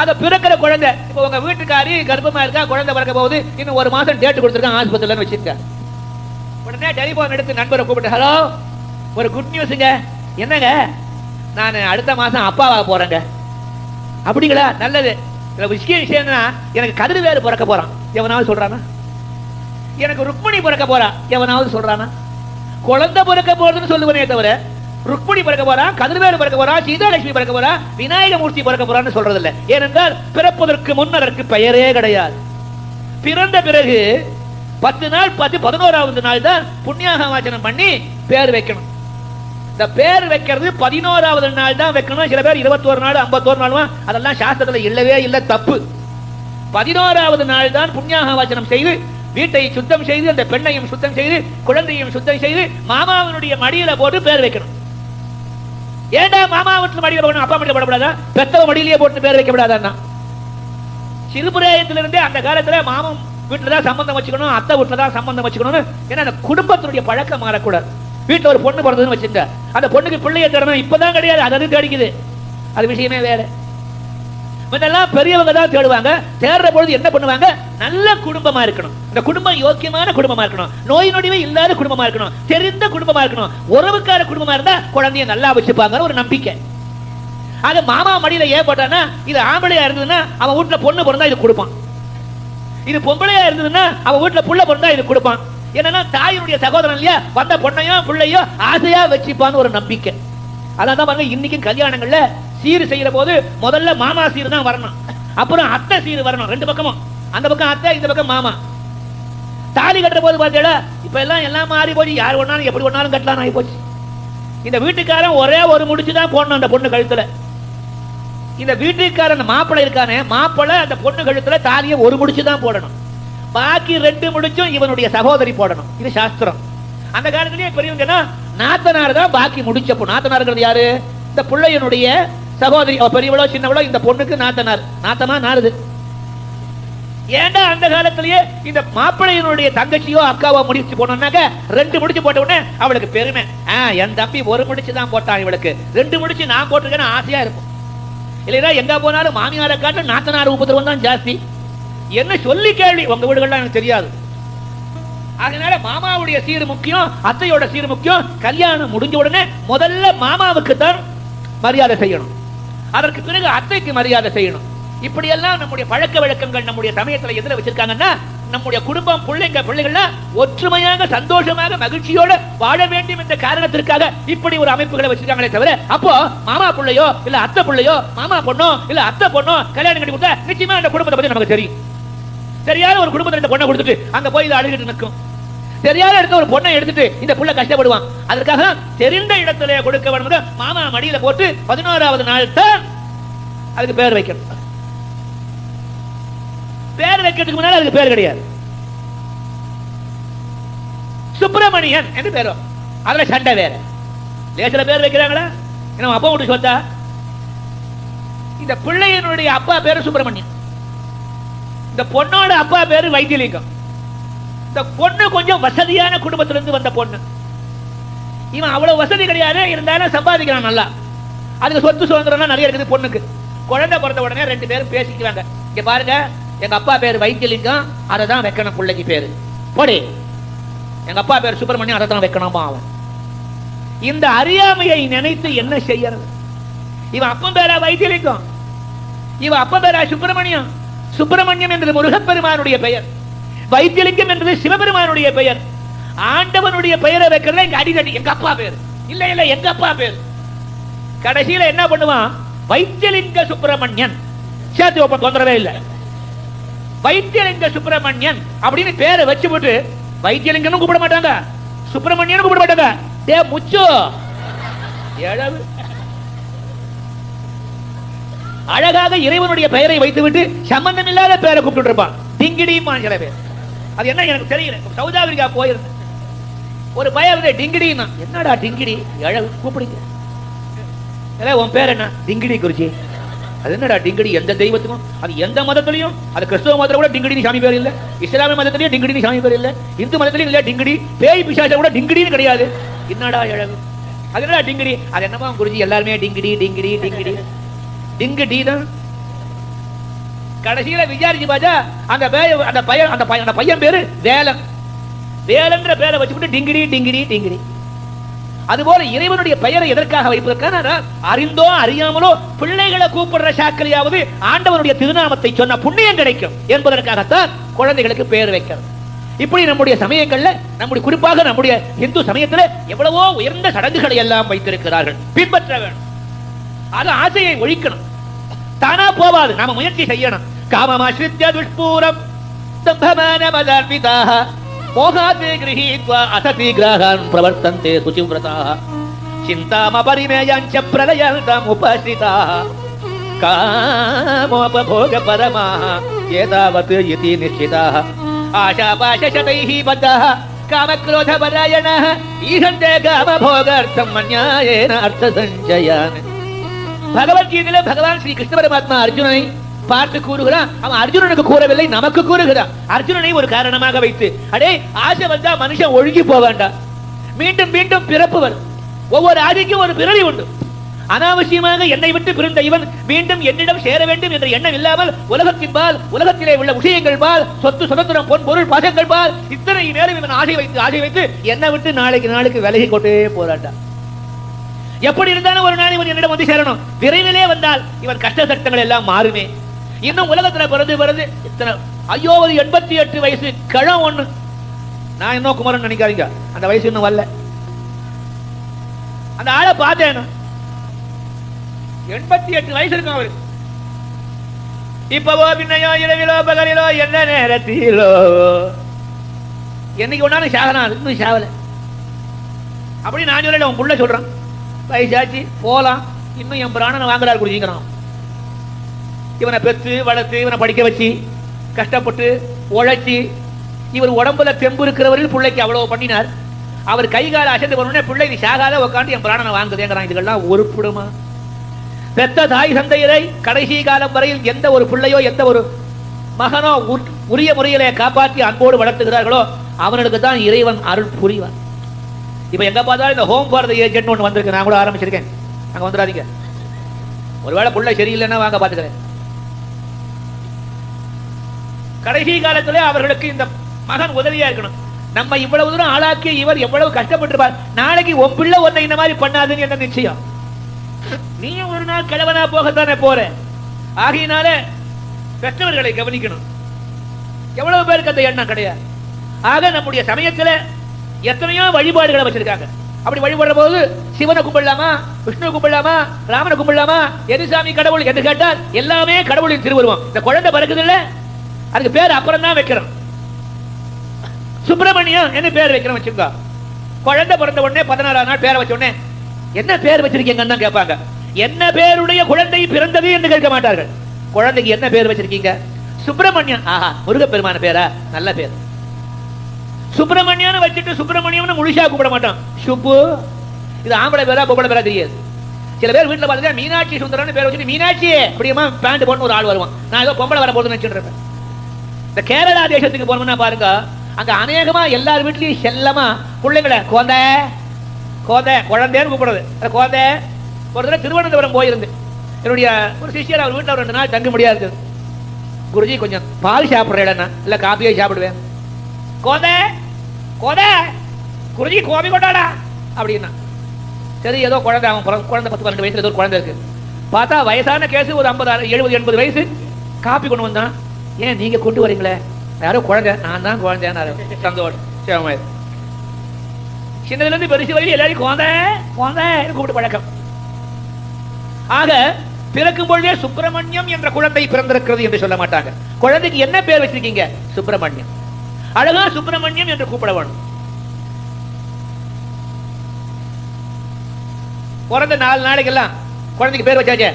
அத பிறக்கிற குழந்தை, இப்ப உங்க வீட்டுக்காரி கர்ப்பமா இருக்கா, குழந்தை பிறக்க போகுது, இன்னும் 1 மாசம் டேட் கொடுத்துருக்காங்க ஆஸ்பத்திரியில வச்சிருக்க. உடனே டெலிபோன் எடுத்து நண்பரை கூப்பிட்டு, ஹலோ ஒரு குட் நியூஸுங்க, என்னங்க நான் அடுத்த மாசம் அப்பாவாக போறேங்க. அப்படிங்களா, நல்லது. விஷயம் எனக்கு கதிர்வேறு பிறக்க போறான், எவனாவது சொல்றானா? எனக்கு ருக்மணி பிறக்க போறா, எவனாவது சொல்றானா? குழந்தை பிறக்க போறதுன்னு சொல்லுவனே தவிர ருக்மணி பிறக்க போறா, கதிர்வேறு பிறக்க போறா, சீதாலட்சுமி பிறக்க போறா, விநாயகமூர்த்தி பிறக்க போறான்னு சொல்றது இல்லை. ஏனென்றால் பிறப்பதற்கு முன் அதற்கு பெயரே கிடையாது. பிறந்த பிறகு 10 நாள் 11வது நாள் தான் புண்ணியாக வாசனம் பண்ணி பேர் வைக்கணும். இந்த பேர் வைக்கிறது 11வது நாள் தான் வைக்கணும். சில பேர் 21 நாள் 51 நாள், அதெல்லாம் சாஸ்திரத்துல இல்லவே இல்லை, தப்பு. 11வது நாள் தான் புண்ணியாக வாசனம் செய்து வீட்டை சுத்தம் செய்து அந்த பெண்ணையும் சுத்தம் செய்து குழந்தையும் சுத்தம் செய்து மாமாவினுடைய மடியில போட்டு பேர் வைக்கணும். ஏண்டா மாமா வீட்டுல மடியில போடணும், அப்பா மடியில போடக்கூடாதா? பெத்தவ மடியிலேயே போட்டு பேர் வைக்கப்படாதா? சிறுபிராயத்திலிருந்தே அந்த காலத்துல மாமன் வீட்டுல தான் சம்பந்தம் வச்சுக்கணும், அத்தை வீட்டுல தான் சம்பந்தம் வச்சுக்கணும். ஏன்னா அந்த குடும்பத்தினுடைய பழக்கம் மாறக்கூடாது. வீட்டுல ஒரு பொண்ணு பிறந்ததுன்னு வச்சுங்க, அந்த பொண்ணுக்கு பிள்ளைய தேடணும், இப்பதான் கிடையாது, அது தேடிக்குது, அது விஷயமே வேற. இதெல்லாம் பெரியவங்க தான் தேடுவாங்க. தேடுற பொழுது என்ன பண்ணுவாங்க? நல்ல குடும்பமா இருக்கணும், இந்த குடும்பம் யோக்கியமான குடும்பமா இருக்கணும், நோய் நொடிவே இல்லாத குடும்பமா இருக்கணும், தெரிந்த குடும்பமா இருக்கணும், உறவுக்கார குடும்பமா இருந்தா குழந்தைய நல்லா வச்சுப்பாங்க ஒரு நம்பிக்கை. அது மாமா மடியில ஏன் போட்டானா, இது ஆம்பளையா இருந்ததுன்னா அவன் வீட்டுல பொண்ணு பிறந்தா இது கொடுப்பான், இது பொம்பளையா இருந்ததுன்னா அவன் வீட்டுல புள்ள பிறந்தா இது கொடுப்பான். என்னன்னா தாயினுடைய சகோதரன் இல்லையா, வந்த பொண்ணையோ பிள்ளையோ ஆசையா வச்சுப்பான்னு ஒரு நம்பிக்கை. அதான் பாருங்க இன்னைக்கு கல்யாணங்கள்ல சீர் செய்யற போது முதல்ல மாமா சீர் தான் வரணும், அப்புறம் அத்தை சீர் வரணும். 2 பக்கமும், அந்த பக்கம் அத்தை, இந்த பக்கம் மாமா. தாலி கட்டுற போது பார்த்தீங்களா, இப்ப எல்லாம் மாறி போச்சு, யார் ஒன்னாலும் எப்படி ஒன்னாலும் கட்டலாம் ஆகி போச்சு. இந்த வீட்டுக்காரன் ஒரே ஒரு முடிச்சுதான் போடணும் அந்த பொண்ணு கழுத்துல. இந்த வீட்டுக்காரன் மாப்பிள்ளை இருக்கானே, மாப்பிள்ளை அந்த பொண்ணு கழுத்துல தாலியை ஒரு முடிச்சுதான் போடணும், பாக்கி 2 முடிச்சும் இவனுடைய சகோதரி போடணும். இது சாஸ்திரம். அந்த காலத்திலேயே பெரியவங்க நாத்தனார் தான் பாக்கி முடிச்ச பொண்ணு. நாத்தனார் யாரு? இந்த பிள்ளையனுடைய சகோதரி, பெரியவளோ சின்னவளோ இந்த பொண்ணுக்கு நாத்தனார். நாத்தமா நாருது. ஏண்டா அந்த காலத்திலேயே இந்த மாப்பிள்ளையனுடைய தங்கச்சியோ அக்காவோ முடிச்சு போனோம்னாக்க 2 முடிச்சு போட்ட உடனே அவளுக்கு பெருமை, என் தம்பி 1 முடிச்சு தான் போட்டான், இவளுக்கு 2 முடிச்சு நான் போட்டிருக்கேன்னு ஆசையா இருக்கும். இல்லையா எங்க போனாலும் மாமியாரை காட்டு நாத்தனார் உபத்திரவம் தான் ஜாஸ்தி. என்ன சொல்லி கேள்வி, உங்க வீடுகள்லாம் எனக்கு தெரியாது. அதனால மாமாவுடைய சீர் முக்கியம், அத்தையோட சீர் முக்கியம். கல்யாணம் முடிஞ்ச உடனே முதல்ல மாமாவுக்கு தான் மரியாதை செய்யணும், அதற்கு பிறகு அத்தைக்கு மரியாதை செய்யணும். இப்படி எல்லாம் நம்முடைய பழக்க வழக்கங்கள் நம்முடைய சமயத்துல எதுல வச்சிருக்காங்கன்னா, நம்முடைய குடும்பம் பிள்ளைகள்லாம் ஒற்றுமையாக சந்தோஷமாக மகிழ்ச்சியோட வாழ வேண்டும் என்ற காரணத்திற்காக இப்படி ஒரு அமைப்புகளை வச்சிருக்காங்களே தவிர, அப்போ மாமா பிள்ளையோ இல்ல அத்தை பிள்ளையோ மாமா பொண்ணோ இல்ல அத்தை பொண்ணோ கல்யாணம் கட்டி கொடுத்தா நிச்சயமா அந்த குடும்பத்தை பத்தி நமக்கு தெரியும். தெரியாத ஒரு குடும்பத்தை இந்த பொண்ணை கொடுத்துட்டு அங்க போய் இதை அழுகிட்டு நிற்கும். தெரியாத இடத்துல ஒரு பொண்ணை எடுத்துட்டு இந்த புள்ள கஷ்டப்படுவான். அதற்காக தெரிந்த இடத்துல கொடுக்க வேண்டும். மாமா மடியில போட்டு 11வது நாள் தான் அதுக்கு பேர் வைக்கணும். பேர் வைக்கிறதுக்கு முன்னால அதுக்கு பேர் கிடையாது. சுப்பிரமணியன் என்று பேர், அதுல சண்டை வேற. லேசில பேர் வைக்கிறாங்களா? நம்ம அப்பா விட்டு சொத்தா? இந்த பிள்ளையனுடைய அப்பா பேரு சுப்பிரமணியன், இந்த பொண்ணோட அப்பா பேரு வைத்தியலிங்கம். இந்த பொண்ணு கொஞ்சம் வசதியான குடும்பத்திலிருந்து வந்த பொண்ணு. இவன் அவ்வளவு வசதி கிடையாது, இருந்தாலும் சம்பாதிக்கிறான் நல்லா. அதுக்கு சொத்து சுதந்திரம் நிறைய இருக்குது பொண்ணுக்கு. குழந்தை பிறந்த உடனே ரெண்டு பேரும் பேசிக்குவாங்க, இங்க பாருங்க எங்க அப்பா பேரு வைத்தியலிங்கம், அதை தான் வைக்கணும் பிள்ளைக்கு பேரு. போடி, எங்க அப்பா பேர் சுப்பிரமணியம், அதை தான் வைக்கணுமா. அவன் இந்த அறியாமையை நினைத்து என்ன செய்யறது? இவன் அப்பன் பேரா வைத்தியலிங்கம், இவன் அப்பன் பேரா சுப்பிரமணியம். சுப்பிரமணியம் என்பது முருகப்பெருமானுடைய பெயர், வைத்தியலிங்கம் என்பது சிவபெருமானுடைய பெயர். ஆண்டவனுடைய பெயரை வைக்கிறத இங்க அடிக்கடி எங்க அப்பா பேர், இல்ல இல்ல எங்க அப்பா பேர். கடைசியில என்ன பண்ணுவான்? வைத்தியலிங்க சுப்பிரமணியன் சேர்த்து வைப்ப, தொந்தரவே இல்லை. வைத்தியலிங்க சுப்பிரமணியன் அப்படின்னு பேரை வச்சு போட்டு வைத்தியலிங்கம் கூப்பிட மாட்டாங்க, சுப்பிரமணியன் கூப்பிட மாட்டாங்க. டே முச்சு, அழகாக இறைவனுடைய பெயரை வைத்துவிட்டு சம்பந்தம் இல்லாத பெயரை கூப்பிட்டு இருப்பான். டிங்கிடி சில பேர். அது என்ன எனக்கு தெரியல. சவுத் ஆப்பிரிக்கா போயிருந்தேன், ஒரு பையன் டிங்கிடின்னா, என்னடா டிங்கிடி கூப்பிடுங்க, உன் பேர் என்ன? டிங்கிடி குறிச்சி. அது என்னடா டிங்கிடி? எந்த தெய்வத்துக்கும், அது எந்த மதத்திலையும், அது கிறிஸ்தவ மதத்துல கூட டிங்கிடி சாமி பேர் இல்ல, இஸ்லாமிய மதத்திலையும் டிங்கிடி சாமி பேர் இல்ல, இந்து மதத்திலையும் இல்ல டிங்கிடி, பேய் பிசாச கூட டிங்கிடின்னு கிடையாது. என்னடா இழவு? அது என்னடா டிங்கிடி? அது என்னமா குறிச்சி? எல்லாருமே டிங்கிடி டிங்கிடி டிங்கிடி டிங்கிடி தான். கடைசியில விசாரிச்சு பார்த்தா அந்த பையன் பேரு வேலன். வேலன்ற பேரை வச்சுக்கிட்டு டிங்கிடி டிங்கிடி டிங்கிடி. அதுபோல இறைவனுடைய பெயரை எதற்காக வைப்பதற்கான, அறிந்தோ அறியாமலோ பிள்ளைகளை கூப்பிடுற சாக்கரையாவது ஆண்டவனுடைய திருநாமத்தை சொன்ன புண்ணியம் கிடைக்கும் என்பதற்காகத்தான் குழந்தைகளுக்கு பெயர் வைக்கிறது. இப்படி நம்முடைய சமயங்கள்ல, நம்முடைய குறிப்பாக நம்முடைய இந்து சமயத்தில் எவ்வளவோ உயர்ந்த சடங்குகளை எல்லாம் வைத்திருக்கிறார்கள், பின்பற்ற வேண்டும். அது ஆசையை ஒழிக்கணும், தானா போவாது, நாம முயற்சி செய்யணும். காமமாஸ்ரித்ய துஷ்பூரம் தம்பமான மதார்பிதாக மோகாதே கிரஹீத்வா அசதி கிரஹான் பிரவர்த்தந்தே சுசிவ்ரதாः சிந்தாமபரிமேயாஞ்ச பிரலயந்தம் உபஸ்ரிதாः காமோபபோக பரமாः ஏதாவத் இதி நிஷ்சிதாः ஆஷாபாஷசதைः பத்தாः காமக்ரோதபராயணாः ஈஹந்தே காமபோகார்த்தம் அந்யாயேன அர்த்தசஞ்சயான். பகவத்கீதையில பகவான் ஸ்ரீ கிருஷ்ண பரமாத்மா அர்ஜுனனை பார்த்து கூறுகிறான். அவன் அர்ஜுனனுக்கு கூறவில்லை, நமக்கு கூறுகிறான். அர்ஜுனனை ஒரு காரணமாக வைத்து, அடே ஆசை வந்தா மனுஷன் ஒழுகி போவாண்டா, மீண்டும் மீண்டும் பிறப்பு வரும். ஒவ்வொரு ஆதிக்கும் ஒரு பிறவி உண்டு. அனாவசியமாக என்னை விட்டு பிரிந்த இவன் மீண்டும் என்னிடம் சேர வேண்டும் என்ற எண்ணம் இல்லாமல் உலகத்தின்பால், உலகத்திலே உள்ள விஷயங்கள் பால், சொத்து சுதந்திரம், பொன் பொருள் பாசங்கள் பால் இத்தனை மேலும் இவன் ஆசை வைத்து என்னை விட்டு நாளைக்கு நாளுக்கு விலகி கொண்டே போராட்டா. எப்படி இருந்தாலும் ஒரு நாள் இவன் என்னிடம் வந்து சேரணும். விரைவிலே வந்தால் இவன் கஷ்ட சட்டங்கள் எல்லாம் மாறுமே. இன்னும் உலகத்துல பிறந்து இத்தனை, ஐயோ ஒரு 88 வயசு கிழம் ஒண்ணு. நான் இன்னும் குமரன் நினைக்காதீங்க, அந்த வயசு இன்னும் வரல. அந்த ஆளை பார்த்தேன், 88 வயசு இருக்கும் அவரு. இப்பவோ பின்னையோ இரவிலோ பகலிலோ எந்த நேரத்திலோ என்னைக்கு ஒன்னாலும் சாகலாம், இன்னும் சாவல. அப்படி நான் சொல்லல, உன் புள்ள சொல்றான், வயசாச்சு போலாம், இன்னும் என் பிராணனை வாங்குறாரு குடிச்சிக்கிறான். இவனை பெற்று வளர்த்து இவனை படிக்க வச்சு கஷ்டப்பட்டு உழைச்சி இவர் உடம்புல தெம்பு இருக்கிறவர்கள் பிள்ளைக்கு அவ்வளவு பண்ணினார். அவர் கை கால அசைந்து போனோடனே பிள்ளை இது சாகாத உட்காந்து என் பிராணனை வாங்குதேங்கிறான். இதுகள்லாம் உருப்படுமா? பெத்த தாய் தந்தையரை கடைசி காலம் வரையில் எந்த ஒரு பிள்ளையோ எந்த ஒரு மகனோ உரிய முறையிலே காப்பாற்றி அன்போடு வளர்த்துகிறார்களோ அவனுக்கு தான் இறைவன் அருள் புரிவான். இப்ப எங்க பார்த்தாலும் இந்த ஹோம் ஃபார் தி ஏஜென்ட் ஒன்று வந்திருக்கு, நான் கூட ஆரம்பிச்சிருக்கேன். அங்க வந்துடாதீங்க, ஒருவேளை பிள்ளை சரியில்லைன்னா வாங்க பாத்துக்கிறேன். கடைசி காலத்துல அவர்களுக்கு இந்த மகன் உதவியா இருக்கணும். நம்ம இவ்வளவு தூரம் ஆளாக்கி இவர் எவ்வளவு கஷ்டப்பட்டிருப்பார். நாளைக்கு உன் பிள்ளை ஒன்னை இந்த மாதிரி பண்ணாதுன்னு என்ன நிச்சயம்? நீயும் ஒரு நாள் கிழவனா போகத்தானே போற. ஆகையினால பெற்றவர்களை கவனிக்கணும். எவ்வளவு பேருக்கு அந்த எண்ணம் கிடையாது. ஆக நம்முடைய சமயத்துல எத்தனையோ வழிபாடுகளை வச்சிருக்காங்க. அப்படி வழிபடுற போது சிவனை கும்பிடலாமா, விஷ்ணு கும்பிடலாமா, ராமனை கும்பிடலாமா, எது சாமி கடவுள் என்று கேட்டால் எல்லாமே கடவுளின் திருவுருவம். இந்த குழந்தை பிறக்குது இல்ல, அதுக்கு பேர் அப்புறம் தான் வைக்கிறோம். சுப்பிரமணியம் என்ன பேர் வைக்கிறோம் வச்சுக்கோ. குழந்தை பிறந்த உடனே 14ஆம் நாள் பேரை வச்ச உடனே என்ன பேர் வச்சிருக்கீங்கன்னு தான் கேட்பாங்க. என்ன பேருடைய குழந்தை பிறந்தது என்று கேட்க மாட்டார்கள். குழந்தைக்கு என்ன பேர் வச்சிருக்கீங்க? சுப்பிரமணியன். ஆஹா, முருகப்பெருமான பேரா? நல்ல பேர். சுப்பிரமணியன் வச்சுட்டு சுப்பிரமணியம் முழுசா கூப்பிட மாட்டான். சுப்பு. இது ஆம்பளை பேரா பொம்பளை பேரா தெரியாது. சில பேர் வீட்டுல பாத்தீங்கன்னா மீனாட்சி சுந்தரன் பேர் வச்சுட்டு மீனாட்சி அப்படியமா பேண்ட் போட்டு ஒரு ஆள் வருவான். நான் ஏதோ பொம்பளை வர போதுன்னு நினைச்சுட்டு. இந்த கேரளா தேசத்துக்கு போனோம்னா பாருங்க, அங்க அநேகமா எல்லார் வீட்லயும் செல்லமா பிள்ளைங்களை கோந்த கோந்த குழந்தைன்னு கூப்பிடுறது. கோந்த. ஒரு தடவை திருவனந்தபுரம் போயிருந்து என்னுடைய ஒரு சிஷியர் அவர் வீட்டில் 2 நாள் தங்க முடியாது. குருஜி கொஞ்சம் பால் சாப்பிட்றேன், இல்ல காப்பியே சாப்பிடுவேன். கோத கோத குருஜி கோபி கொண்டாடா அப்படின்னா. சரி, ஏதோ குழந்தை, அவன் குழந்தை 10-12 வயசுல ஏதோ குழந்தை இருக்கு. பார்த்தா வயசான கேஸ், ஒரு 50-70-80 வயசு. காப்பி கொண்டு வந்தான். ஏன் நீங்க கொண்டு வரீங்களே? யாரோ குழந்தை. நான் தான் குழந்தை. சந்தோஷம். சின்னதுல இருந்து பெருசு வரைக்கும் எல்லாரும் குழந்தை குழந்தை கூப்பிட்டு பழக்கம். ஆக பிறக்கும் பொழுதே சுப்பிரமணியம் என்ற குழந்தை பிறந்திருக்கிறது என்று சொல்ல மாட்டாங்க. குழந்தைக்கு என்ன பேர் வச்சிருக்கீங்க? சுப்பிரமணியம். அழகா சுப்பிரமணியம் என்று கூப்பிட வேணும். பிறந்த 4 நாளைக்கெல்லாம் குழந்தைக்கு பேர் வச்சாச்சே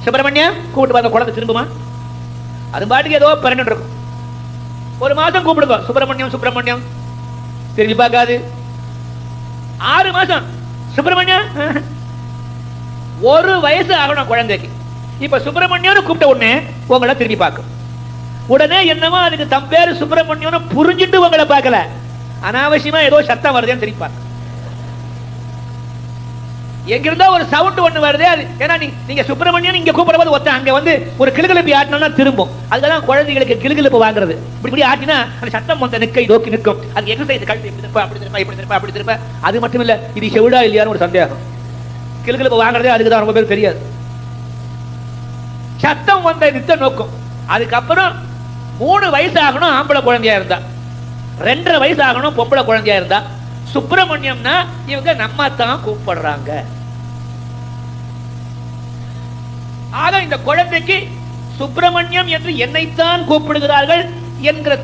சுப்பிரமணியம் கூப்பிட்டு பார்த்த குழந்தை திரும்புமா? அது பாட்டுக்கு ஏதோ பிறண்டு இருக்கும். 1 மாசம் கூப்பிடுங்க சுப்பிரமணியம் சுப்பிரமணியம், திரும்பி பார்க்காது. 6 மாசம் சுப்பிரமணியம். 1 வயசு ஆகணும் குழந்தைக்கு. இப்ப சுப்பிரமணியம் கூப்பிட்ட உடனே உங்களை திரும்பி பார்க்கும். உடனே என்னமோ அதுக்கு தம் பேரு சுப்பிரமணியம் புரிஞ்சுட்டு உங்களை பார்க்கல, அனாவசியமா ஏதோ சத்தம் வருதுன்னு திரும்பி பார்க்க. எங்கிருந்தா ஒரு சவுண்ட் ஒண்ணு வருது. அது ஏன்னா நீங்க சுப்பிரமணியன் இங்க கூப்பிடும் போது ஒருத்தன் அங்க வந்து ஒரு கிளுகிழப்பி ஆட்டினா திரும்பும். அதுதான் குழந்தைகளுக்கு கிளுகிழப்பு வாங்குறது. இப்படி ஆட்டினா அந்த சத்தம் வந்து நிற்கை நோக்கி நிற்கும். அது எக்ஸசைஸ் கழுத்து இப்படி திருப்ப அப்படி திருப்ப இப்படி திருப்ப அப்படி திருப்ப. அது மட்டும் இல்ல, இது செவிடா இல்லையான்னு ஒரு சந்தேகம். கிளுகிழப்பு வாங்குறதே அதுக்குதான் ரொம்ப பேர் தெரியாது. சத்தம் வந்த நித்த நோக்கம். அதுக்கப்புறம் 3 வயசு ஆகணும் ஆம்பளை குழந்தையா இருந்தா, 2.5 வயசு ஆகணும் பொம்பளை குழந்தையா இருந்தா. சுப்பிரமணியம்னா இவங்க நம்ம தான் கூப்பிடுறாங்க. ஆக இந்த குழந்தைக்கு சுப்பிரமணியம் என்று என்னைத்தான் கூப்பிடுகிறார்கள் என்கிற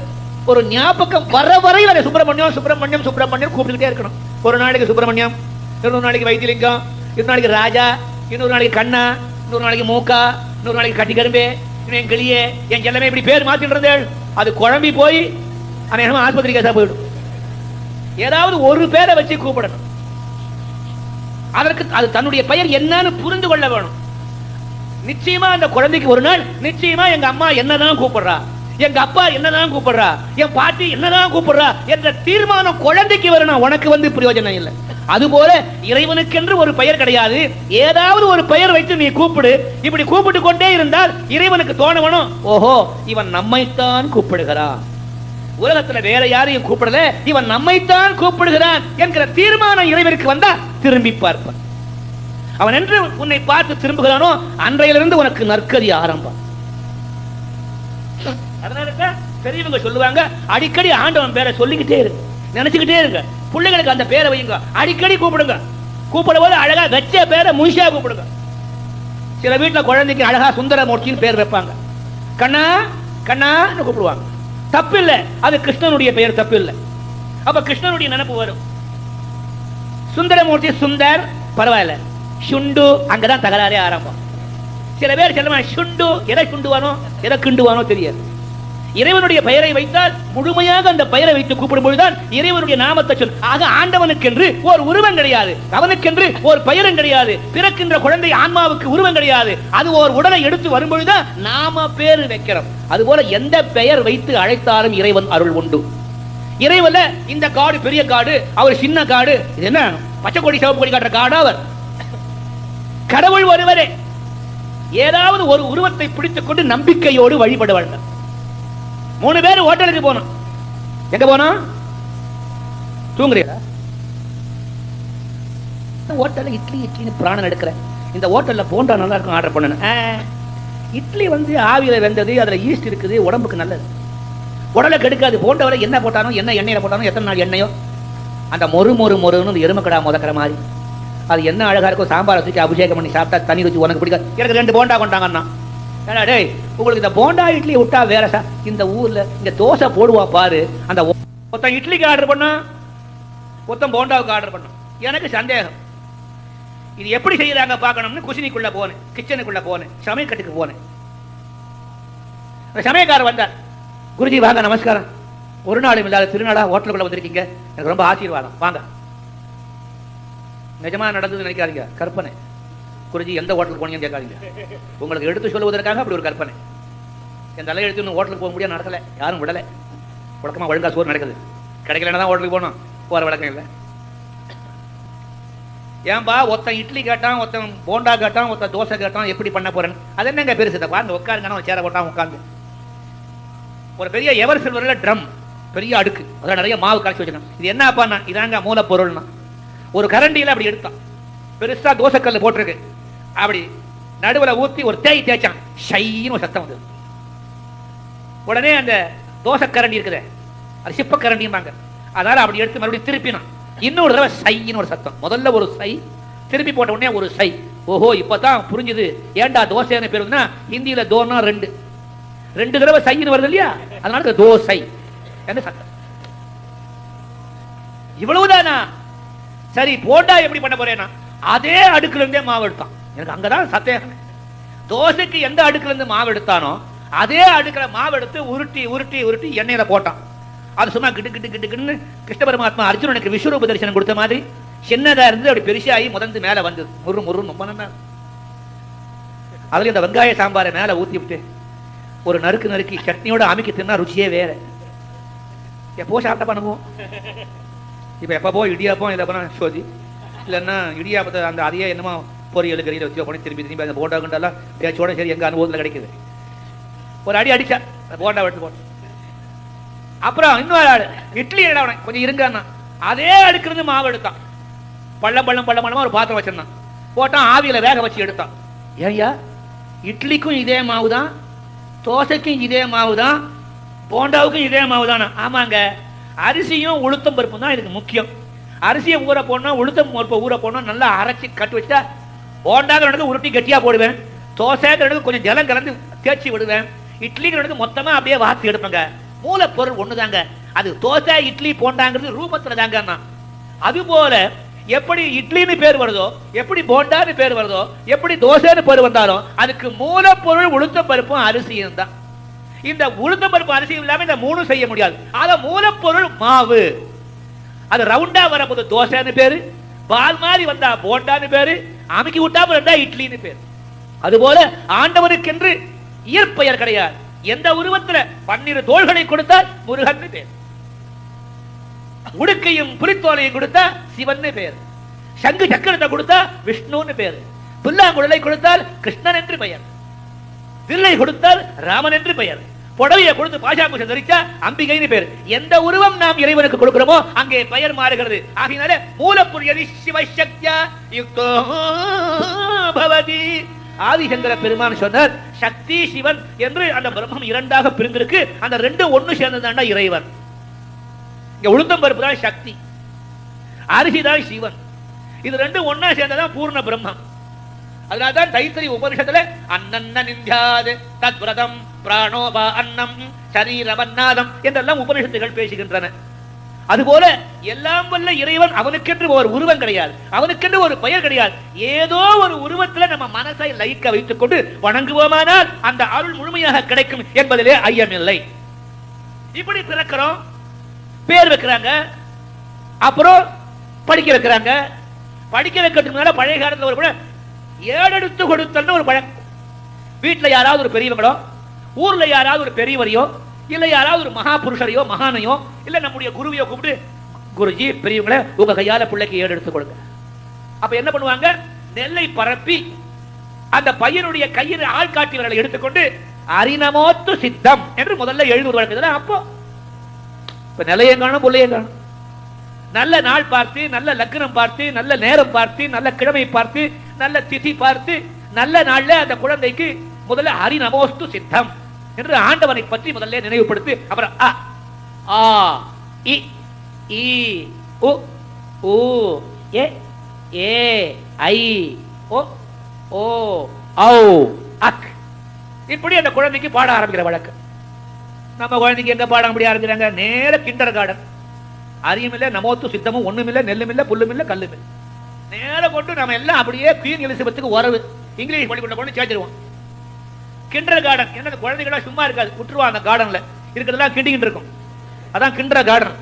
ஒரு ஞாபகம் வர வரை வரை சுப்பிரமணியம் சுப்பிரமணியம் சுப்பிரமணியம் கூப்பிட்டுக்கிட்டே இருக்கணும். ஒரு நாளைக்கு சுப்பிரமணியம், இன்னொரு நாளைக்கு வைத்தியலிங்கம், இன்னொரு நாளைக்கு ராஜா, இன்னொரு நாளைக்கு கண்ணா, இன்னொரு நாளைக்கு மூக்கா, இன்னொரு நாளைக்கு கட்டி கரும்பே, என் கிளியே, என் எல்லாமே இப்படி பேர் மாத்திட்டு அது குழம்பி போய் அநேகமா ஆஸ்பத்திரி கேசா போயிடும். ஏதாவது ஒரு பேரை வச்சு கூப்பிடணும். அதற்கு அது தன்னுடைய பெயர் என்னன்னு புரிந்து கொள்ள வேணும். நிச்சயமா அந்த குழந்தைக்கு ஒரு நாள் நிச்சயமா எங்க அம்மா என்னதான் கூப்பிடுறா, எங்க அப்பா என்னதான் கூப்பிடுறா, என் பாட்டி என்னதான் கூப்பிடுறா என்ற தீர்மானம் குழந்தைக்கு வரணும். உனக்கு வந்து பிரயோஜனம் இல்லை. அதுபோல இறைவனுக்கென்று ஒரு பெயர் கிடையாது. ஏதாவது ஒரு பெயர் வைத்து நீ கூப்பிடு. இப்படி கூப்பிட்டு கொண்டே இருந்தால் இறைவனுக்கு தோணவனும், ஓஹோ இவன் நம்மைத்தான் கூப்பிடுகிறான், உலகத்துல வேற யாரையும் கூப்பிடல, இவன் நம்மைத்தான் கூப்பிடுகிறான் என்கிற தீர்மானம் இறைவனுக்கு வந்தா திரும்பி பார்ப்பான். அவன் என்று உன்னை பார்த்து திரும்புகிறானோ அன்றையிலிருந்து உனக்கு நற்கதி ஆரம்பம். அதனால பெரியவங்க சொல்லுவாங்க, அடிக்கடி ஆண்டவன் பேரை சொல்லிக்கிட்டே இருங்க, நினைச்சுக்கிட்டே இருங்க. பிள்ளைகளுக்கு அந்த பேரை வைங்க, அடிக்கடி கூப்பிடுங்க. கூப்பிடும் போது அழகா வச்ச பேரை முழுசா கூப்பிடுங்க. சில வீட்டுல குழந்தைக்கு அழகா சுந்தரமூர்த்தின்னு பேர் வைப்பாங்க. கண்ணா கண்ணான்னு கூப்பிடுவாங்க. தப்பு இல்லை, அது கிருஷ்ணனுடைய பெயர், தப்பு இல்லை. அப்ப கிருஷ்ணனுடைய நினைப்பு வரும். சுந்தரமூர்த்தி சுந்தர் பரவாயில்ல, சுண்டு அங்கதான் தகராறே ஆரம்பம். சில பேர் சொல்லுவாங்க சுண்டு, எதை சுண்டுவானோ எதை கிண்டுவானோ தெரியாது. இறைவனுடைய பெயரை வைத்தால் முழுமையாக அந்த பெயரை வைத்து கூப்பிடும் பொழுதுதான் இறைவனுடைய நாமத்தை சொல். ஆக ஆண்டவனுக்கென்று ஒரு உருவம் கிடையாது, அவனுக்கென்று ஒரு பெயரும் கிடையாது. பிறக்கின்ற குழந்தை ஆன்மாவுக்கு உருவம் கிடையாது. அது ஒரு உடலை எடுத்து வரும்பொழுதுதான் நாம பேர் வைக்கிறோம். அதுபோல எந்த பெயர் வைத்து அழைத்தாலும் இறைவன் அருள் உண்டு. இறைவன்ல இந்த காடு பெரிய காடு, அவர் சின்ன காடு, இது என்ன பச்சை கொடி சிவப்பு கொடி காட்டுற காடு? அவர் கடவுள் ஒருவரே. ஏதாவது ஒரு உருவத்தை பிடித்துக் கொண்டு நம்பிக்கையோடு வழிபட வேண்டும். 3 பேர் ஹோட்டலுக்கு போனோம். எங்க போனோம்? தூங்குறீங்களா? ஹோட்டல்ல இட்லி இட்லின்னு பிராணம் எடுக்கிறேன். இந்த ஹோட்டல்ல போண்டா நல்லா இருக்கும், ஆர்டர் பண்ணணும். இட்லி வந்து ஆவியில வெந்தது, அதுல ஈஸ்ட் இருக்குது, உடம்புக்கு நல்லது, உடலை கெடுக்காது. போண்டவரை என்ன போட்டானோ, என்ன எண்ணெயில போட்டானோ, எத்தனை நாள் எண்ணெயோ, அந்த மொறு மொறு மொறுன்னு எருமக்கடா முதக்கிற மாதிரி அது என்ன அழகா இருக்கும். சாம்பார் வச்சு அபிஷேகம் பண்ணி சாப்பிட்டா தண்ணி வச்சு உனக்கு பிடிக்காது. எனக்கு 2 போண்டா கொண்டாங்கன்னா, டேய் உங்களுக்கு இந்த போண்டா இட்லி விட்டா வேற சார், இந்த ஊர்ல இந்த தோசை போடுவா பாரு, அந்த மொத்தம் இட்லிக்கு ஆர்டர் பண்ணா மொத்தம் போண்டாவுக்கு ஆர்டர் பண்ண. எனக்கு சந்தேகம், இது எப்படி செய்யறாங்க பார்க்கணும்னு குசினிக்குள்ள போனேன், கிச்சனுக்குள்ள போனேன், சமையக்கட்டுக்கு போனேன். சமயக்காரர் வந்தார். குருஜி வாங்க, நமஸ்காரம். ஒரு நாளும் இல்லாத திருநாளா ஹோட்டலுக்குள்ள வந்திருக்கீங்க, எனக்கு ரொம்ப ஆசீர்வாதம், வாங்க. நிஜமா நடந்தது நினைக்காதீங்க, கற்பனை. குருஜி எந்த ஹோட்டலுக்கு போனீங்கன்னு கேட்காதீங்க, உங்களுக்கு எடுத்து சொல்லுவதற்காக அப்படி ஒரு கற்பனை. என் தலை எடுத்து இன்னும் ஹோட்டலுக்கு போக முடியாது, நடக்கல, யாரும் விடலை. வழக்கமா ஒழுங்கா சோறு நடக்குது, கிடைக்கலன்னா தான் ஹோட்டலுக்கு போகணும், போற வழக்கம் இல்லை. ஏன்பா ஒருத்தன் இட்லி கேட்டான், ஒருத்தன் போண்டா கேட்டான், ஒருத்தன் தோசை கேட்டான், எப்படி பண்ண போறேன்? அது என்னங்க பெருசு? அந்த உட்காருங்க, சேர போட்டான் உட்காந்து. ஒரு பெரிய எவர் சில்வர்ல ட்ரம், பெரிய அடுக்கு, அதில் நிறைய மாவு கலச்சி வச்சிருக்கான். இது என்ன அப்பா? இதாங்க மூலப்பொருள்னா. ஒரு கரண்டியில அப்படி எடுத்தான், பெருசா தோசைக்கல் போட்டிருக்கு, அப்படி நடுவில் ஊத்தி ஒரு தேய் தேய்ச்சான், ஷைன்னு ஒரு சத்தம் வந்தது. உடனே அந்த தோசை கரண்டி இருக்குது, அது சிப்ப கரண்டியும்பாங்க, அதனால அப்படி எடுத்து மறுபடியும் திருப்பினான். இன்னொரு தடவை சைன்னு ஒரு சத்தம். முதல்ல ஒரு சை, திருப்பி போட்ட உடனே ஒரு சை. ஓஹோ, இப்பதான் புரிஞ்சுது ஏண்டா தோசைன்னு பேருன்னா ஹிந்தியில தோனா ரெண்டு, ரெண்டு தடவை சைன்னு வருது இல்லையா, அதனால தோசை என்ன சத்தம். இவ்வளவுதானா? சரி, போண்டா எப்படி பண்ண போறேன்னா அதே அடுக்குல இருந்தே மாவு எடுத்தான். எனக்கு அங்கதான் சத்தேகம். தோசைக்கு எந்த அடுக்குல இருந்து மாவு எடுத்தானோ அதே அடுக்குல மாவு எடுத்து உருட்டி உருட்டி உருட்டி எண்ணெயில போட்டான். அது சும்மா கிட்டு கிட்டு கிட்டு கிட்டுன்னு கிருஷ்ண பரமாத்மா அர்ஜுனனுக்கு விஸ்வரூப தரிசனம் கொடுத்த மாதிரி சின்னதா இருந்து அப்படி பெருசாகி முதந்து மேல வந்து முரு முரு ரொம்ப நல்லா. அதுல இந்த வெங்காய சாம்பாரை மேல ஊத்தி விட்டு ஒரு நறுக்கு நறுக்கி சட்னியோட அமைக்கி தின்னா ருச்சியே வேற. எப்போ சாப்பிட்ட பண்ணுவோம். இப்ப எப்போ இடியாப்பம் இல்லை பண்ண சோதி, இல்லைன்னா இடியாப்பத்தை அந்த அதையே என்னமோ பொரியல் கறியில் வச்சு போன திரும்பி திரும்பி அந்த போண்டா கண்டெல்லாம் பேச்சோட சரி எங்க அனுபவத்தில் கிடைக்குது. ஒரு அடி அடிச்சா போண்டா எடுத்து போட்டு. அப்புறம் இன்னொரு ஆள் இட்லி கொஞ்சம் இருங்கன்னா அதே அடுக்கிறது மாவு எடுத்தான். பள்ளம் பள்ளம் பள்ளம் பள்ளமா ஒரு பாத்திரம் வச்சிருந்தான், போட்டான், ஆவியில வேக வச்சு எடுத்தான். ஏய்யா, இட்லிக்கும் இதே மாவு தான், தோசைக்கும் இதே மாவு தான், போண்டாவுக்கும் இதே மாவு தானே? ஆமாங்க, அரிசியும் உளுத்தம் பருப்பும் தான் இதுக்கு முக்கியம். அரிசியை ஊற போடணும், உளுத்தம் பருப்பை ஊற போடணும், நல்லா அரைச்சி கட்டு வச்சா போண்டாங்கிறதுக்கு உருட்டி கட்டியா போடுவேன், தோசைங்கிறதுக்கு கொஞ்சம் ஜலம் கலந்து தேய்ச்சி விடுவேன், இட்லிங்கிறதுக்கு மொத்தமா அப்படியே வாத்தி எடுப்பேங்க. மூலப்பொருள் ஒண்ணுதாங்க. அது தோசை இட்லி போண்டாங்கிறது ரூபத்துல தாங்க. அது போல எப்படி இட்லின்னு பேர் வருதோ, எப்படி போண்டான்னு பேர் வருதோ, எப்படி தோசைன்னு பேர் வந்தாலும் அதுக்கு மூலப்பொருள் உளுத்தம் பருப்பும் அரிசியும் தான். இந்த உளுத்தம் பருப்பு அரிசியும் இல்லாம இந்த மூணு செய்ய முடியாது. அத மூலப்பொருள் மாவு. அது ரவுண்டா வரப்போது தோசைன்னு பேரு, பால் மாதிரி வந்தா போண்டான்னு பேரு, அமைக்கி விட்டா வந்தா இட்லின்னு பேரு. அதுபோல ஆண்டவனுக்கென்று இயற்பெயர் கிடையாது. எந்த உருவத்துல 12 தோள்களை கொடுத்தால் முருகன் பேர், உடுக்கையும் புலித்தோலையும் கொடுத்தா சிவன் பேர், சங்கு சக்கரத்தை கொடுத்தா விஷ்ணுன்னு பேர், புல்லாங்குழலை கொடுத்தால் கிருஷ்ணன் என்று பெயர், வில்லை கொடுத்தால் ராமன் என்று பெயர், புடவையை கொடுத்து பாஷாங்குஷம் தரிச்சா அம்பிகைன்னு பேர். எந்த உருவம் நாம் இறைவனுக்கு கொடுக்கிறோமோ அங்கே பெயர் மாறுகிறது. ஆகினால மூலப்புரியதி சிவசக்தியா யுக்தோ பவதி. ஆதிசங்கர பெருமான் சொன்னார், சக்தி சிவன் என்று அந்த பிரம்மம் இரண்டாக பிரிந்திருக்கு, அந்த ரெண்டு ஒண்ணு சேர்ந்ததாண்டா இறைவன். இங்க உளுந்தம் பருப்பு தான் சக்தி, அரிசி தான் சிவன், இது ரெண்டும் ஒன்னா சேர்ந்ததான் பூர்ண பிரம்மம். அதனால்தான் தைத்திரி உபனிஷத்துல அன்னன்ன நிந்தியாது தத்விரதம் பிராணோபா அன்னம் சரீரவன்னாதம் என்றெல்லாம் உபனிஷத்துகள் பேசுகின்றன. அதுபோல எல்லாம் வல்ல இறைவன் அவனுக்கென்று ஒரு உருவம் கிடையாது, அவனுக்கென்று ஒரு பெயர் கிடையாது. ஏதோ ஒரு உருவத்தில் நம்ம மனசை லயிக்க வைத்துக் கொண்டு வணங்குவோமானால் அந்த அருள் முழுமையாக கிடைக்கும் என்பதிலே ஐயமில்லை. இப்படி பிறக்கிறோம், பேர் வைக்கிறாங்க, அப்புறம் படிக்க வைக்கிறாங்க. படிக்க வைக்கிறதுக்கு முன்னால பழைய காலத்தில் ஒரு ஏடெடுத்து கொடுத்தல்னு ஒரு பழக்கம். வீட்டில் யாராவது ஒரு பெரியவங்களோ, ஊர்ல யாராவது ஒரு பெரியவரையோ, இல்ல யாராவது ஒரு மகா புருஷரையோ மகானையோ இல்ல நம்முடைய குருவையோ கூப்பிட்டு, குருஜி பெரியவங்கள உங்க கையால பிள்ளைக்கு ஏடு எடுத்து கொடுங்க. அப்ப என்ன பண்ணுவாங்க, நெல்லை பரப்பி அந்த பையனுடைய கையில் ஆள்காட்டியவர்களை எடுத்துக்கொண்டு அரிநமோத்து சித்தம் என்று முதல்ல எழுதுவது வழக்கு. அப்போ இப்ப நிலையம் காணும் பிள்ளையும் காணும். நல்ல நாள் பார்த்து, நல்ல லக்னம் பார்த்து, நல்ல நேரம் பார்த்து, நல்ல கிழமை பார்த்து, நல்ல திதி பார்த்து, நல்ல நாள்ல அந்த குழந்தைக்கு முதல்ல ஹரிநமோஸ்து சித்தம் என்று ஆண்டவனை பற்றி முதல்ல நினைவுபடுத்தி, அப்புறம் அ ஆ இ ஈ உ ஊ ஏ ஏ ஐ ஓ ஓ ஔ அக் இப்படி அந்த குழந்தைக்கு பாட ஆரம்பிக்கிற வழக்கம். நம்ம குழந்தைக்கு எங்க பாட முடிய ஆரம்பிக்கிறாங்க, நேர கிண்டர் கார்டன். அரியும் இல்ல, நமோத்து சித்தமும் ஒண்ணும் இல்ல, நெல்லும் இல்ல, புல்லும் இல்ல, கல்லும் இல்ல. நேர கொண்டு நம்ம எல்லாம் அப்படியே குயின் எலிசபெத்துக்கு உறவு இங்கிலீஷ் பள்ளிக்கூட கொண்டு சேர்த்துருவோம். கிண்டர் கார்டன் என்ன, குழந்தைகளா சும்மா இருக்காது, விட்டுருவா அந்த கார்டன்ல இருக்கிறதெல்லாம் கிண்டிக்கிட்டு இருக்கும். அதான் கிண்டர் கார்டன்.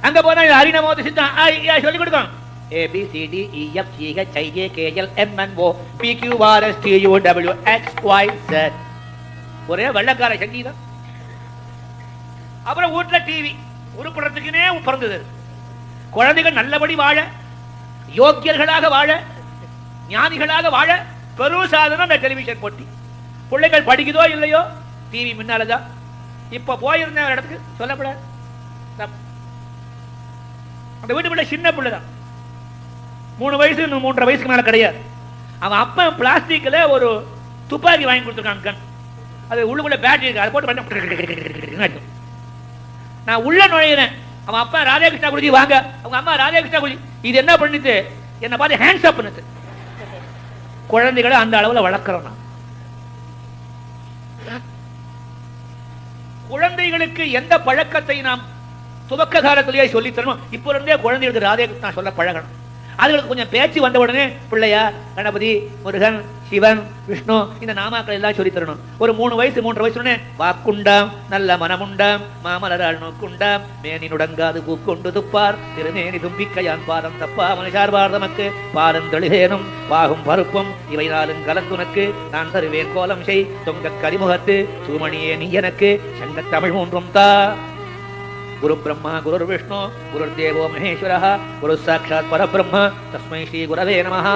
அங்க போனா ஹரிநமோதி சித்தம் சொல்லி கொடுக்கும். ABCDEFGHIJKLMNO PQRSTUWXYZ. ஒரே வெள்ளக்கார சங்கீதம். அப்புறம் வீட்டுல டிவி உருப்படுறதுக்குனே பிறந்தது. குழந்தைகள் நல்லபடி வாழ, யோக்கியர்களாக வாழ, ஞானிகளாக வாழ பெரும் சாதனம் இந்த டெலிவிஷன் போட்டி. பிள்ளைகள் படிக்குதோ இல்லையோ டிவி முன்னாலதான். இப்ப போயிருந்த இடத்துக்கு சொல்லப்படாது. அந்த வீட்டு பிள்ளை சின்ன பிள்ளைதான், 3 வயசு 3.5 வயசுக்கு மேல கிடையாது. அவன் அப்ப பிளாஸ்டிக்ல ஒரு துப்பாக்கி வாங்கி கொடுத்துருக்காங்க. கன், அது உள்ளுக்குள்ள பேட்டரி இருக்கு, அதை போட்டு நான் உள்ள நுழையிறேன். அவன் அப்பா ராதாகிருஷ்ணா குருஜி வாங்க, அவங்க அம்மா ராதாகிருஷ்ணா குருஜி. இது என்ன பண்ணிட்டு என்ன பார்த்து ஹேண்ட்ஸ் அப் பண்ணுது. குழந்தைகளை அந்த அளவுல வளர்க்கிறோம். குழந்தைகளுக்கு எந்த பழக்கத்தை நாம் துவக்க காலத்திலேயே சொல்லி தரணும். இப்ப இருந்தே குழந்தைகளுக்கு ராதாகிருஷ்ணா சொல்ல பழகணும். அதுகளுக்கு கொஞ்சம் பேச்சு வந்த உடனே பிள்ளையார், கணபதி, முருகன், சிவன், விஷ்ணு இந்த நாமாக்கள் எல்லாம் சொல்லி தரணும். ஒரு 3 வயசு 3.5 வயசு வாக்குண்டாம் நல்ல மனமுண்டாம் மாமலரால் நோக்குண்டாம் மேனி நுடங்காது பூக்கொண்டு துப்பார் திருநேனி தும்பிக்கையான் பாதம் தப்பா மனுஷார் பாரதமக்கு பாரந்தொழிகேனும் பாகும் பருப்பும் இவை நாளும் கலந்துனக்கு நான் தருவேன் கோலம் செய் தொங்க கரிமுகத்து சூமணியே நீ எனக்கு சங்க தமிழ் 3 தா. गुरु ब्रह्मा गुरु विष्णु गुरुर्देवो महेश्वरः गुरु साक्षात् परब्रह्म तस्मै श्री गुरवे नमः.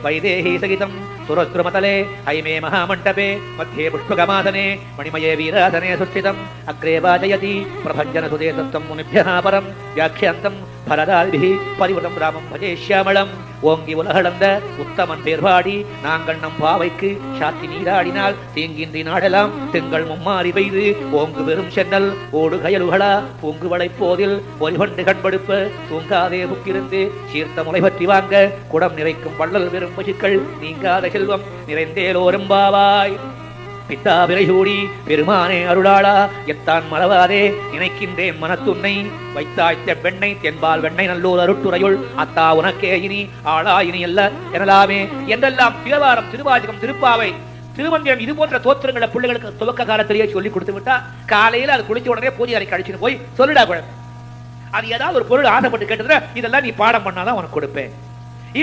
वैदेही सहितं सुरद्रुमतले हैमे महामण्डपे मध्ये पुष्पकमादने मणिमये वीरासने सुस्थितम् अग्रे वाजयति प्रभञ्जनसुते तत्त्वं मुनिभ्यः परं व्याख्यान्तं फलदादिभिः परिवृतं रामं भजे श्यामळम्. ஓங்கி உலகளந்த உத்தமன் பேர்வாடி நாங்கண்ணம் பாவைக்கு சாத்தி நீராடினால் தீங்கின்றி நாடலாம் திங்கள் மும்மாறி பெய்து ஓங்கு வெறும் சென்னல் ஓடு கயலுகளா பூங்கு வளைப்போதில் ஒலிவண்டு கண்படுப்ப தூங்காதே புக்கிருந்து சீர்த்த முளை பற்றி வாங்க குடம் நிறைக்கும் வள்ளல் வெறும் பசுக்கள் நீங்காத செல்வம் நிறைந்தேலோரும்பாவாய். பித்தா விரைசூடி பெருமானே அருளாளா எத்தான் மறவாதே நினைக்கின்றேன் மனத்துன்னை வைத்தாய்த்த பெண்ணை தென்பால் வெண்ணை நல்லூர் அருட்டுரையுள் அத்தா உனக்கே இனி ஆளா இனி அல்ல எனலாமே என்றெல்லாம் தேவாரம், திருவாசகம், திருப்பாவை, திருமந்திரம் இது போன்ற தோத்திரங்களை பிள்ளைகளுக்கு துவக்க காலத்திலேயே சொல்லி கொடுத்து விட்டா காலையில அது குளிச்ச உடனே பூஜை அறை கழிச்சுன்னு போய் சொல்லிடா குழந்தை. அது ஏதாவது ஒரு பொருள் ஆசைப்பட்டு கேட்டதுன்னா இதெல்லாம் நீ பாடம் பண்ணாதான் உனக்கு கொடுப்பேன்.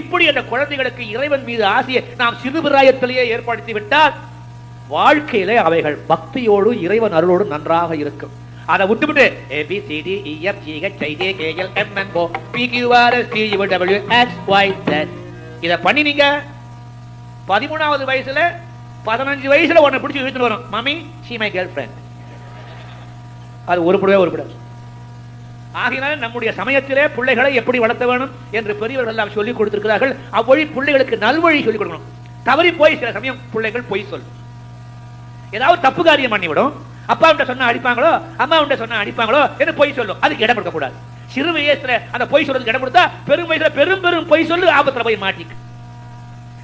இப்படி அந்த குழந்தைகளுக்கு இறைவன் மீது ஆசையை நாம் சிறுபிராயத்திலேயே ஏற்படுத்தி விட்டால் வாழ்க்கையிலே அவைகள் பக்தியோடு இறைவன் அருளோடு நன்றாக இருக்கும். அதை விட்டுவிட்டு ABCDEFGHIJKLMNO PQRSTUWXYZ இதை பண்ணி நீங்க 13வது வயசுல 15 வயசுல உன்னை பிடிச்சி இழுத்துட்டு வரும். Mummy she my girlfriend. அது உருப்படாது. ஆகினால நம்முடைய சமயத்திலே பிள்ளைகளை எப்படி வளர்த்த வேணும் என்று பெரியவர்கள் எல்லாம் சொல்லிக் கொடுத்திருக்கிறார்கள். அவ்வழி பிள்ளைகளுக்கு நல்வழி சொல்லிக் கொடுக்கணும். தவறி போய் சில சமயம் பிள்ளைகள் பொய் சொல்லும், ஏதாவது தப்பு காரியம் பண்ணிவிடும். அப்பா கிட்ட சொன்னா அடிப்பாங்களோ அம்மா கிட்ட சொன்னா அடிப்பாங்களோ என்று பொய் சொல்லும். அதுக்கு இடம் கொடுக்க கூடாது. சிறு வயசுல அந்த பொய் சொல்றதுக்கு இடம் கொடுத்தா பெரும் வயசுல பெரும் பெரும் பொய் சொல்லு ஆபத்துல போய் மாட்டிக்கு.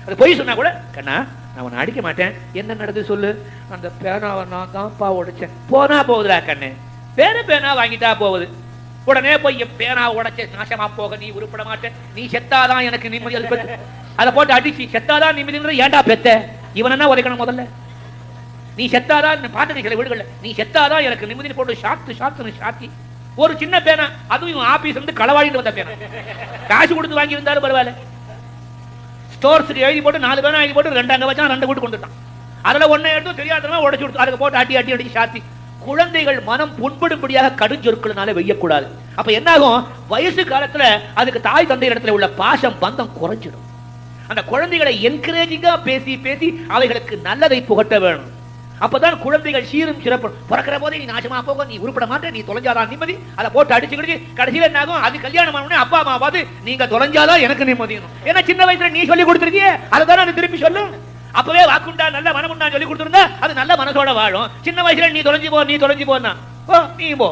அது பொய் சொன்னா கூட கண்ணா நான் உன்னை அடிக்க மாட்டேன், என்ன நடந்து சொல்லு, அந்த பேனாவை நான் தான்ப்பா உடைச்சேன். போனா போகுதுடா கண்ணு, வேற பேனா வாங்கிட்டா போகுது. உடனே போய் பேனா உடைச்ச நாசமா போக நீ உருப்பட மாட்டேன், நீ செத்தாதான் எனக்கு நிம்மதி. அதை போட்டு அடிச்சு செத்தாதான் நிம்மதி. ஏண்டா பெத்த இவன் என்ன உதைக்கணும் முதல்ல? நீ செத்தாதான் பார்த்து சில வீடுகள்ல நீ செத்தாதான் எனக்கு நிம்மதி போட்டு சாத்தி ஒரு சின்ன பேனா, அதுவும் ஆபீஸ் வந்து களவாடிட்டு வந்த பேனா, காசு கொடுத்து வாங்கி இருந்தாலும் பரவாயில்ல. ஸ்டோர்ஸுக்கு எழுதி போட்டு 4 பேனா எழுதி போட்டு 2 அங்க வச்சா 2 வீட்டு கொண்டுட்டான். அதுல ஒன்னை எடுத்து தெரியாதமா உடைச்சு கொடுத்து அதுக்கு போட்டு அடி சாத்தி. குழந்தைகள் மனம் புண்படும்படியாக கடுஞ்சொற்களினால வெய்யக்கூடாது. அப்ப என்ன ஆகும், வயசு காலத்துல அதுக்கு தாய் தந்தை இடத்துல உள்ள பாசம் பந்தம் குறைஞ்சிடும். அந்த குழந்தைகளை என்கரேஜிங்கா பேசி பேசி அவைகளுக்கு நல்லதை புகட்ட வேணும். அப்பதான் குழந்தைகள் சீரும் சிறப்பு. பிறக்கிற போதே நீ நாசமா போக, நீ உருப்பட மாட்டே, நீ தொலைஞ்சாதான் நிம்மதி. அதை போட்டு அடிச்சுக்கிட்டு கடைசியில என்ன ஆகும், அது கல்யாணம் ஆன அப்பா அம்மா பார்த்து நீங்க தொலைஞ்சாதான் எனக்கு நிம்மதி. ஏன்னா சின்ன வயசுல நீ சொல்லி கொடுத்துருக்கிய அதுதானே அது திருப்பி சொல்லும். அப்பவே வாக்குண்டா நல்ல மனமுண்டா சொல்லி கொடுத்துருந்தா அது நல்ல மனசோட வாழும். சின்ன வயசுல நீ தொலைஞ்சு போனா நீ போ.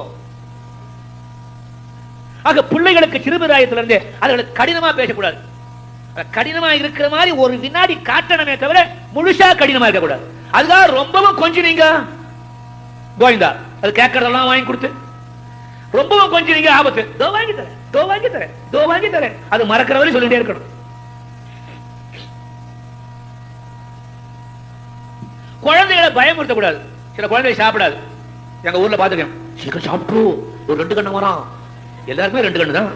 ஆக பிள்ளைகளுக்கு சிறுபிராயத்துல இருந்து அதுகளுக்கு கடினமா பேசக்கூடாது. கடினமா இருக்கிற மாதிரி ஒரு வினாடி காட்டணுமே தவிர முழுசா கடினமா இருக்கக்கூடாது. அதுதான் ரொம்பவும் கொஞ்சம் நீங்க கோவிந்தா அது கேட்கறதெல்லாம் வாங்கி கொடுத்து ரொம்பவும் கொஞ்சம் நீங்க ஆபத்து, தோ வாங்கி தரேன், தோ வாங்கி தரேன், தோ வாங்கி தரேன், அது மறக்கிற வரை சொல்லிட்டே இருக்கணும். குழந்தைகளை பயமுறுத்தக்கூடாது. சில குழந்தைகள் சாப்பிடாது. எங்க ஊர்ல பாத்துக்கேன், சீக்கிரம் சாப்பிட்டு ஒரு 2 கண்ணு வரான், எல்லாருமே 2 கண்ணு தான்,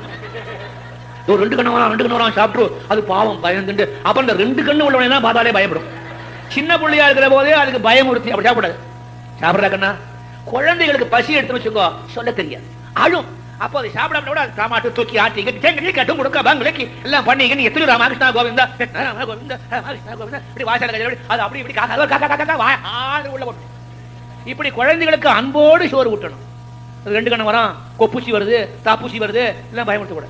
ஒரு 2 கண்ணு வரான், 2 கண்ணு வரான் சாப்பிட்டு, அது பாவம் பயந்துட்டு அப்ப அந்த 2 கண்ணு உள்ளவனே தான் பார்த்தாலே பயப்படும். சின்ன பிள்ளையா இருக்கிற போதே அதுக்கு பயமுறுத்தி அப்படி சாப்பிடாது. சாப்பிடுறா கண்ணா. குழந்தைகளுக்கு பசி எடுத்து வச்சுக்கோ, சொல்ல தெரியாது, அழும். அப்போ அதை சாப்பிடாம கூட காமாட்டு தூக்கி ஆட்டி கட்டி கட்டும் கொடுக்க பாங்களுக்கு எல்லாம் பண்ணீங்க. நீ எத்தனை ராமகிருஷ்ணா கோவிந்தா கோவிந்தா ராமகிருஷ்ணா கோவிந்தா இப்படி வாசல் அது அப்படி இப்படி காக்கா உள்ள போட்டு இப்படி குழந்தைகளுக்கு அன்போடு சோறு ஊட்டணும். 2 கண்ணு வரான், கொப்பூசி வருது, தாப்பூசி வருது, எல்லாம் பயமுறுத்த கூட.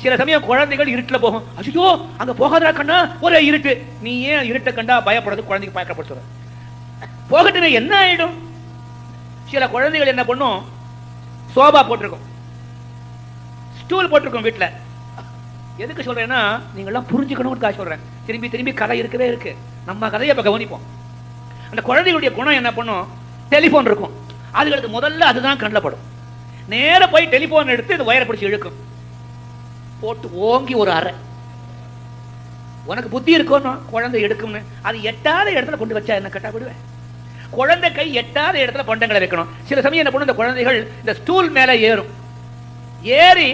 சில சமயம் குழந்தைகள் இருட்டுல போகும். ஐயோ அங்க போகாதா கண்ணா, ஒரே இருட்டு. நீ ஏன் இருட்டை கண்டா பயப்படுறது? குழந்தைக்கு பயக்கப்படுற போகட்டுமே, என்ன ஆயிடும்? சில குழந்தைகள் என்ன பண்ணும், சோபா போட்டிருக்கும், ஸ்டூல் போட்டிருக்கும் வீட்டுல. எதுக்கு சொல்றேன்னா, நீங்க எல்லாம் புரிஞ்சுக்கணும் சொல்றேன். திரும்பி திரும்பி கதை இருக்கவே இருக்கு. நம்ம கதையை இப்ப கவனிப்போம். அந்த குழந்தைகளுடைய குணம் என்ன பண்ணும், டெலிபோன் இருக்கும், அதுகளுக்கு முதல்ல அதுதான் கண்ணில் படும். நேர போய் டெலிபோன் எடுத்து இந்த வயரை பிடிச்சி இழுக்கும், போட்டு ஓங்கி ஒரு அறை. உனக்கு புத்தி இருக்கும், குழந்தை எடுக்கும்னு. அது எட்டாத இடத்துல கொண்டு வச்சா என்ன கட்டா விடுவேன்? குழந்தை கை எட்டாத இடத்துல பண்டங்களை வைக்கணும். சில சமயம் என்ன பண்ணும், இந்த குழந்தைகள் இந்த ஸ்டூல் மேல ஏறும். ஏறி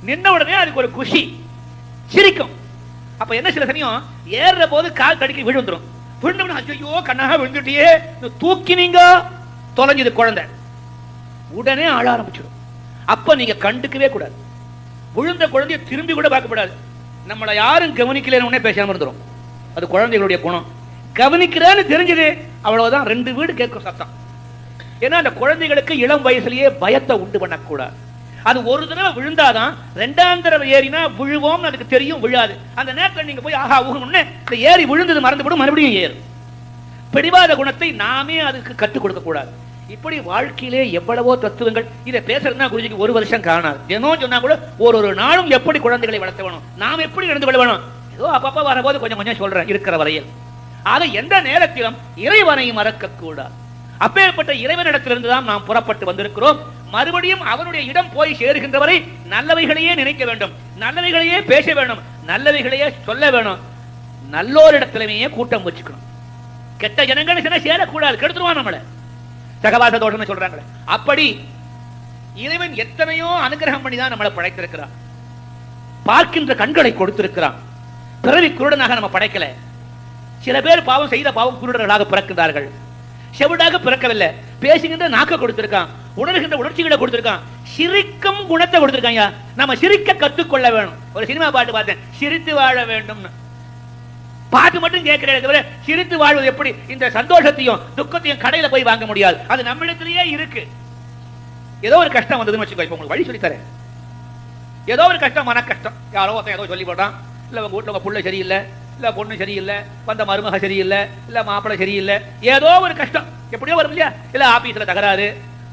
நின்ன உடனே அதுக்கு ஒரு குஷி, சிரிக்கும். அப்ப என்ன, சில சமயம் ஏறுற போது கால் தடுக்கி விழுந்துரும். விழுந்தோம்னா ஐயோ கண்ணாக விழுந்துட்டியே, தூக்கினீங்க, தொலைஞ்சது குழந்தை. உடனே ஆள ஆரம்பிச்சிடும். அப்ப நீங்க கண்டுக்கவே கூடாது. விழுந்த குழந்தைய திரும்பி கூட பார்க்கப்படாது. நம்மளை யாரும் கவனிக்கலன்னு பேசாம இருந்துரும். அது குழந்தைகளுடைய குணம். கவனிக்கிறான்னு தெரிஞ்சது அவ்வளவுதான், 2 வீடு கேட்கும் சத்தம். ஏன்னா அந்த குழந்தைகளுக்கு இளம் வயசுலயே பயத்தை உண்டு பண்ணக்கூடாது. அது ஒரு தடவை விழுந்தாதான் 2ஆம் தடவை ஏறினா விழுவோம் அதுக்கு தெரியும், விழாது. அந்த நேரத்தில் நீங்க போய் ஆஹா ஊகணும்னு இந்த ஏறி விழுந்தது மறந்துவிடும், மறுபடியும் ஏறும். பிடிவாத குணத்தை நாமே அதுக்கு கற்றுக் கொடுக்க கூடாது. இப்படி வாழ்க்கையிலே எவ்வளவோ தத்துவங்கள். இதை பேசுறதுனா குருஜிக்கு 1 வருஷம் காணாது. தினம் சொன்னா கூட ஒரு நாளும் எப்படி குழந்தைகளை வளர்த்த வேணும், நாம் எப்படி நடந்து கொள்ள வேணும், ஏதோ அப்பப்ப வரபோது கொஞ்சம் கொஞ்சம் சொல்றேன் இருக்கிற வரையில். ஆக எந்த நேரத்திலும் இறைவனை மறக்க கூடாது. அப்பேற்பட்ட இறைவனிடத்திலிருந்து தான் நாம் புறப்பட்டு வந்திருக்கிறோம். மறுபடியும் அவனுடைய இடம் போய் சேருகின்ற வரை நல்லவைகளையே நினைக்க வேண்டும், நல்லவைகளையே பேச வேண்டும், நல்லவைகளையே சொல்ல வேணும். நல்லோரிடத்திலேயே கூட்டம் வச்சுக்கணும். கெட்ட ஜனங்கள் சேரக்கூடாது, கெடுத்துருவான் நம்மளை. சகவாச தோஷம் சொல்றாங்களே, அப்படி இறைவன் எத்தனையோ அனுகிரகம் பண்ணி தான் நம்மளை படைத்திருக்கிறான். பார்க்கின்ற கண்களை கொடுத்திருக்கிறான். பிறவி குருடனாக நம்ம படைக்கல. சில பேர் பாவம் செய்த பாவம் குருடர்களாக பிறக்கிறார்கள். செவிடாக பிறக்கவில்லை. பேசுகின்ற நாக்க கொடுத்திருக்கான், உணர்கின்ற உணர்ச்சிகளை கொடுத்திருக்கான், சிரிக்கும் குணத்தை கொடுத்திருக்காங்க. நம்ம சிரிக்க கத்துக்கொள்ள வேணும். ஒரு சினிமா பாட்டு பார்த்தேன், சிரித்து வாழ வேண்டும். பாட்டு மட்டும் கேட்கிறேன் தவிர சிரித்து வாழ்வது எப்படி? இந்த சந்தோஷத்தையும் துக்கத்தையும் கடையில போய் வாங்க முடியாது, அது நம்மிடத்திலேயே இருக்கு. ஏதோ ஒரு கஷ்டம் வந்ததுன்னு வச்சுக்கோ, இப்ப உங்களுக்கு வழி சொல்லி தரேன். ஏதோ ஒரு கஷ்டம், மன கஷ்டம், யாரோ ஒருத்தன் ஏதோ சொல்லி போட்டான், இல்ல உங்க வீட்டுல உங்க புள்ள சரியில்லை, இல்ல பொண்ணு சரியில்லை, வந்த மருமக சரியில்லை, இல்ல மாப்பிள்ளை சரியில்லை, ஏதோ ஒரு கஷ்டம் எப்படியோ வரும் இல்லையா? இல்ல ஆபீஸ்ல தகராறு,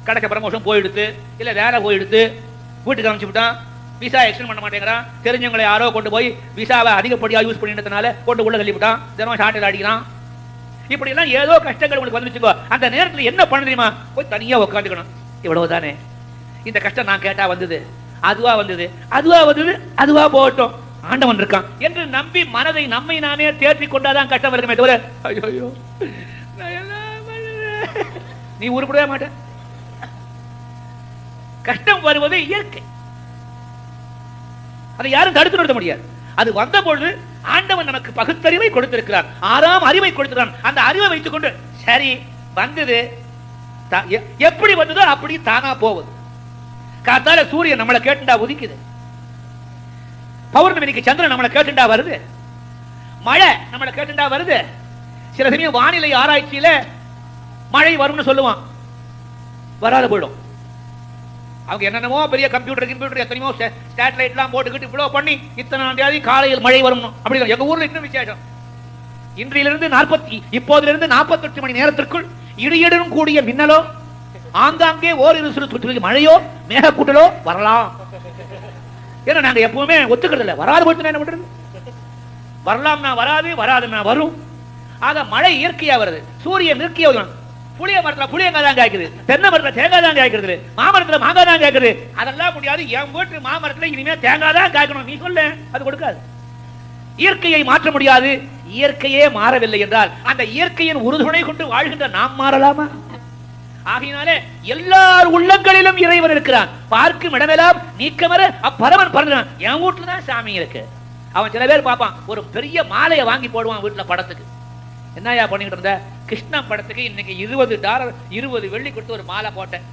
கடைசி ப்ரமோஷன் போயிடுத்து, இல்ல வேலை போயிடுத்து, வீட்டுக்கு அனுப்பிச்சு விட்டான், விசா எக்ஸ்டெண்ட் பண்ண மாட்டேங்கிறான், தெரிஞ்சவங்களை யாரோ கொண்டு போய் விசாவை அதிகப்படியா யூஸ் பண்ணிட்டதுனால கொண்டு உள்ள தள்ளி விட்டான், தினம் ஷார்ட்டில் அடிக்கிறான். இப்படி எல்லாம் ஏதோ கஷ்டங்கள் உங்களுக்கு வந்துச்சுக்கோ, அந்த நேரத்தில் என்ன பண்ண தெரியுமா? போய் தனியா உட்காந்துக்கணும். இவ்வளவுதானே, இந்த கஷ்டம் நான் கேட்டா வந்தது, அதுவா வந்தது, அதுவா வந்தது, அதுவா போகட்டும், ஆண்டவன் இருக்கான் என்று நம்பி மனதை நம்மை நாமே தேற்றி கொண்டாதான் கஷ்டம் இருக்குமே தவிர ஐயோ நீ உருப்படவே மாட்ட. கஷ்டம் வருவது இயற்கை, அதை யாரும் தடுத்து நிறுத்த முடியாது. அது வந்த பொழுது ஆண்டவன் நமக்கு பகுத்தறிவை கொடுத்திருக்கிறார், 6ஆம் அறிவை கொடுத்திருக்கிறான். அந்த அறிவை வைத்துக் கொண்டு சரி வந்தது, எப்படி வந்ததோ அப்படி தானா போவது. காத்தால சூரியன் நம்மளை கேட்டுண்டா உதிக்குது, பௌர்ணமிக்கு சந்திரன் நம்மளை கேட்டுண்டா வருது, மழை நம்மளை கேட்டுண்டா வருது. சில சமயம் வானிலை ஆராய்ச்சியில மழை வரும்னு சொல்லுவான், வராத போயிடும். அவங்க என்னென்னமோ பெரிய கம்ப்யூட்டர் எத்தனையோ சேட்டலைட் எல்லாம் போட்டுக்கிட்டு இவ்வளவு பண்ணி இத்தனாம் தேதி காலையில் மழை வரும் அப்படி. எங்க ஊர்ல இன்னும் விசேஷம், இன்றிலிருந்து இப்போதிலிருந்து 48 மணி நேரத்திற்குள் இடியுடன் கூடிய மின்னலோ, ஆங்காங்கே ஓரிரு சிறு மழையோ, மேகக்கூட்டலோ வரலாம். ஏன்னா நாங்க எப்பவுமே ஒத்துக்கிறது இல்லை, வராது போட்டு என்ன பண்றது? வரலாம்னா வராது, வராதுன்னா வரும். ஆக மழை இயற்கையா வருது, சூரியன் இயற்கையா வருது. புளிய மரத்துல புளியங்காய் தான் காய்க்குது, தென்னை மரத்துல தேங்காய் தான் காய்க்கிறது, மாமரத்துல மாங்காய் தான் காய்க்குது. அதெல்லாம் முடியாது. என் வீட்டு மாமரத்துல இனிமே தேங்காய் தான் காய்க்கணும் நீ சொல்ல, அது கொடுக்காது. இயற்கையை மாற்ற முடியாது. இயற்கையே மாறவில்லை என்றால் அந்த இயற்கையின் உறுதுணை கொண்டு வாழ்கின்ற நாம் மாறலாமா? ஆகையினாலே எல்லார் உள்ளங்களிலும் இறைவன் இருக்கிறான். பார்க்கும் இடமெல்லாம் நீக்கமர அப்பரமன் பறந்துறான். என் வீட்டுல தான் சாமி இருக்கு. அவன் சில பேர் பார்ப்பான், ஒரு பெரிய மாலையை வாங்கி போடுவான் வீட்டுல படத்துக்கு. என்னையா பண்ணிக்கிட்டு இருந்த? கிருஷ்ணா படத்துக்கு இன்னைக்கு $20 20 வெள்ளி கொடுத்து ஒரு மாலை போட்டேன்.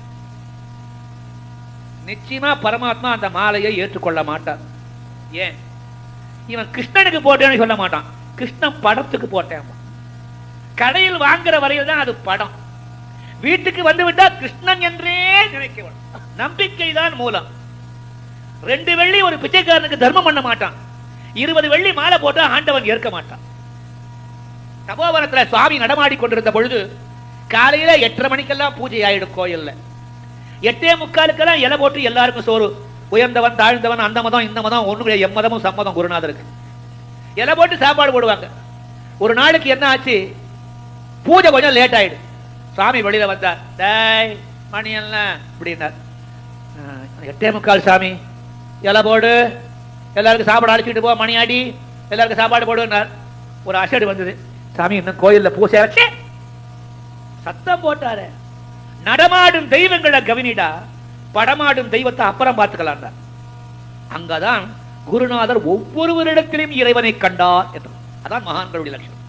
நிச்சயமா பரமாத்மா அந்த மாலையை ஏற்றுக்கொள்ள மாட்டான். ஏன்? இவன் கிருஷ்ணனுக்கு போட்டேன்னு சொல்ல மாட்டான், கிருஷ்ணன் படத்துக்கு போட்டேன். கடையில் வாங்குற வரையில் தான் அது படம். வீட்டுக்கு வந்து விட்டா கிருஷ்ணன் என்றே நினைக்க நம்பிக்கை தான் மூலம். 2 வெள்ளி ஒரு பிச்சைக்காரனுக்கு தர்மம் பண்ண மாட்டான். 20 வெள்ளி மாலை போட்டா ஆண்டவன் ஏற்க மாட்டான். தபோவனத்துல சுவாமி நடமாடி கொண்டிருந்த பொழுது காலையில 8:30 மணிக்கெல்லாம் பூஜை ஆயிடும் கோயில்ல. 8:45 இலை போட்டு எல்லாருக்கும் சோறு. உயர்ந்தவன் தாழ்ந்தவன், அந்த மதம் இந்த மதம் ஒண்ணு, எம்மதமும் சம்மதம் குருநாதருக்கு இலை போட்டு சாப்பாடு போடுவாங்க. ஒரு நாளைக்கு என்ன ஆச்சு, பூஜை கொஞ்சம் லேட் ஆயிடும். சாமி வெளியில வந்தார். டேய் மணி எல்லாம் அப்படின்னார். 8:45 சாமி, இலை போடு, எல்லாருக்கும் சாப்பாடு அழைச்சிட்டு போ, மணி ஆடி எல்லாருக்கும் சாப்பாடு போடுனார். ஒரு அசடு வந்தது. சாமி இன்னும் கோயில்ல பூசை வச்சு சத்தம் போட்டாரு. நடமாடும் தெய்வங்களை கவனிடா, படமாடும் தெய்வத்தை அப்புறம் பார்த்துக்கலாம். அங்கதான் குருநாதர் ஒவ்வொருவரிடத்திலும் இறைவனை கண்டார் என்று. அதான் மகான்களுடைய லட்சணம்.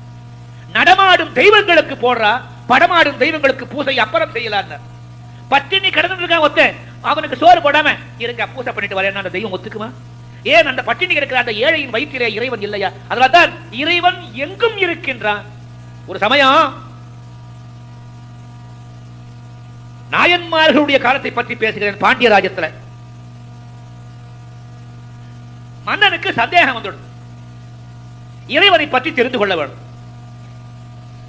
நடமாடும் தெய்வங்களுக்கு போடுறா, படமாடும் தெய்வங்களுக்கு பூசை அப்புறம் செய்யலாம். பட்டினி கிடந்து இருக்கான் ஒருத்தன், அவனுக்கு சோறு போடாம இருக்க பூசை பண்ணிட்டு வரேன், அந்த தெய்வம் ஒத்துக்குமா? ஏன் அந்த பட்டினி இருக்கிற அந்த ஏழையின் வயிற்றிலே இறைவன் இல்லையா? அதனால்தான் இறைவன் எங்கும் இருக்கின்றான். ஒரு சமயம் நாயன்மார்களுடைய காலத்தை பற்றி பேசுகிறேன். பாண்டிய ராஜ்யத்துல மன்னனுக்கு சந்தேகம் வந்துடும், இறைவனை பற்றி தெரிந்து கொள்ள வேண்டும்.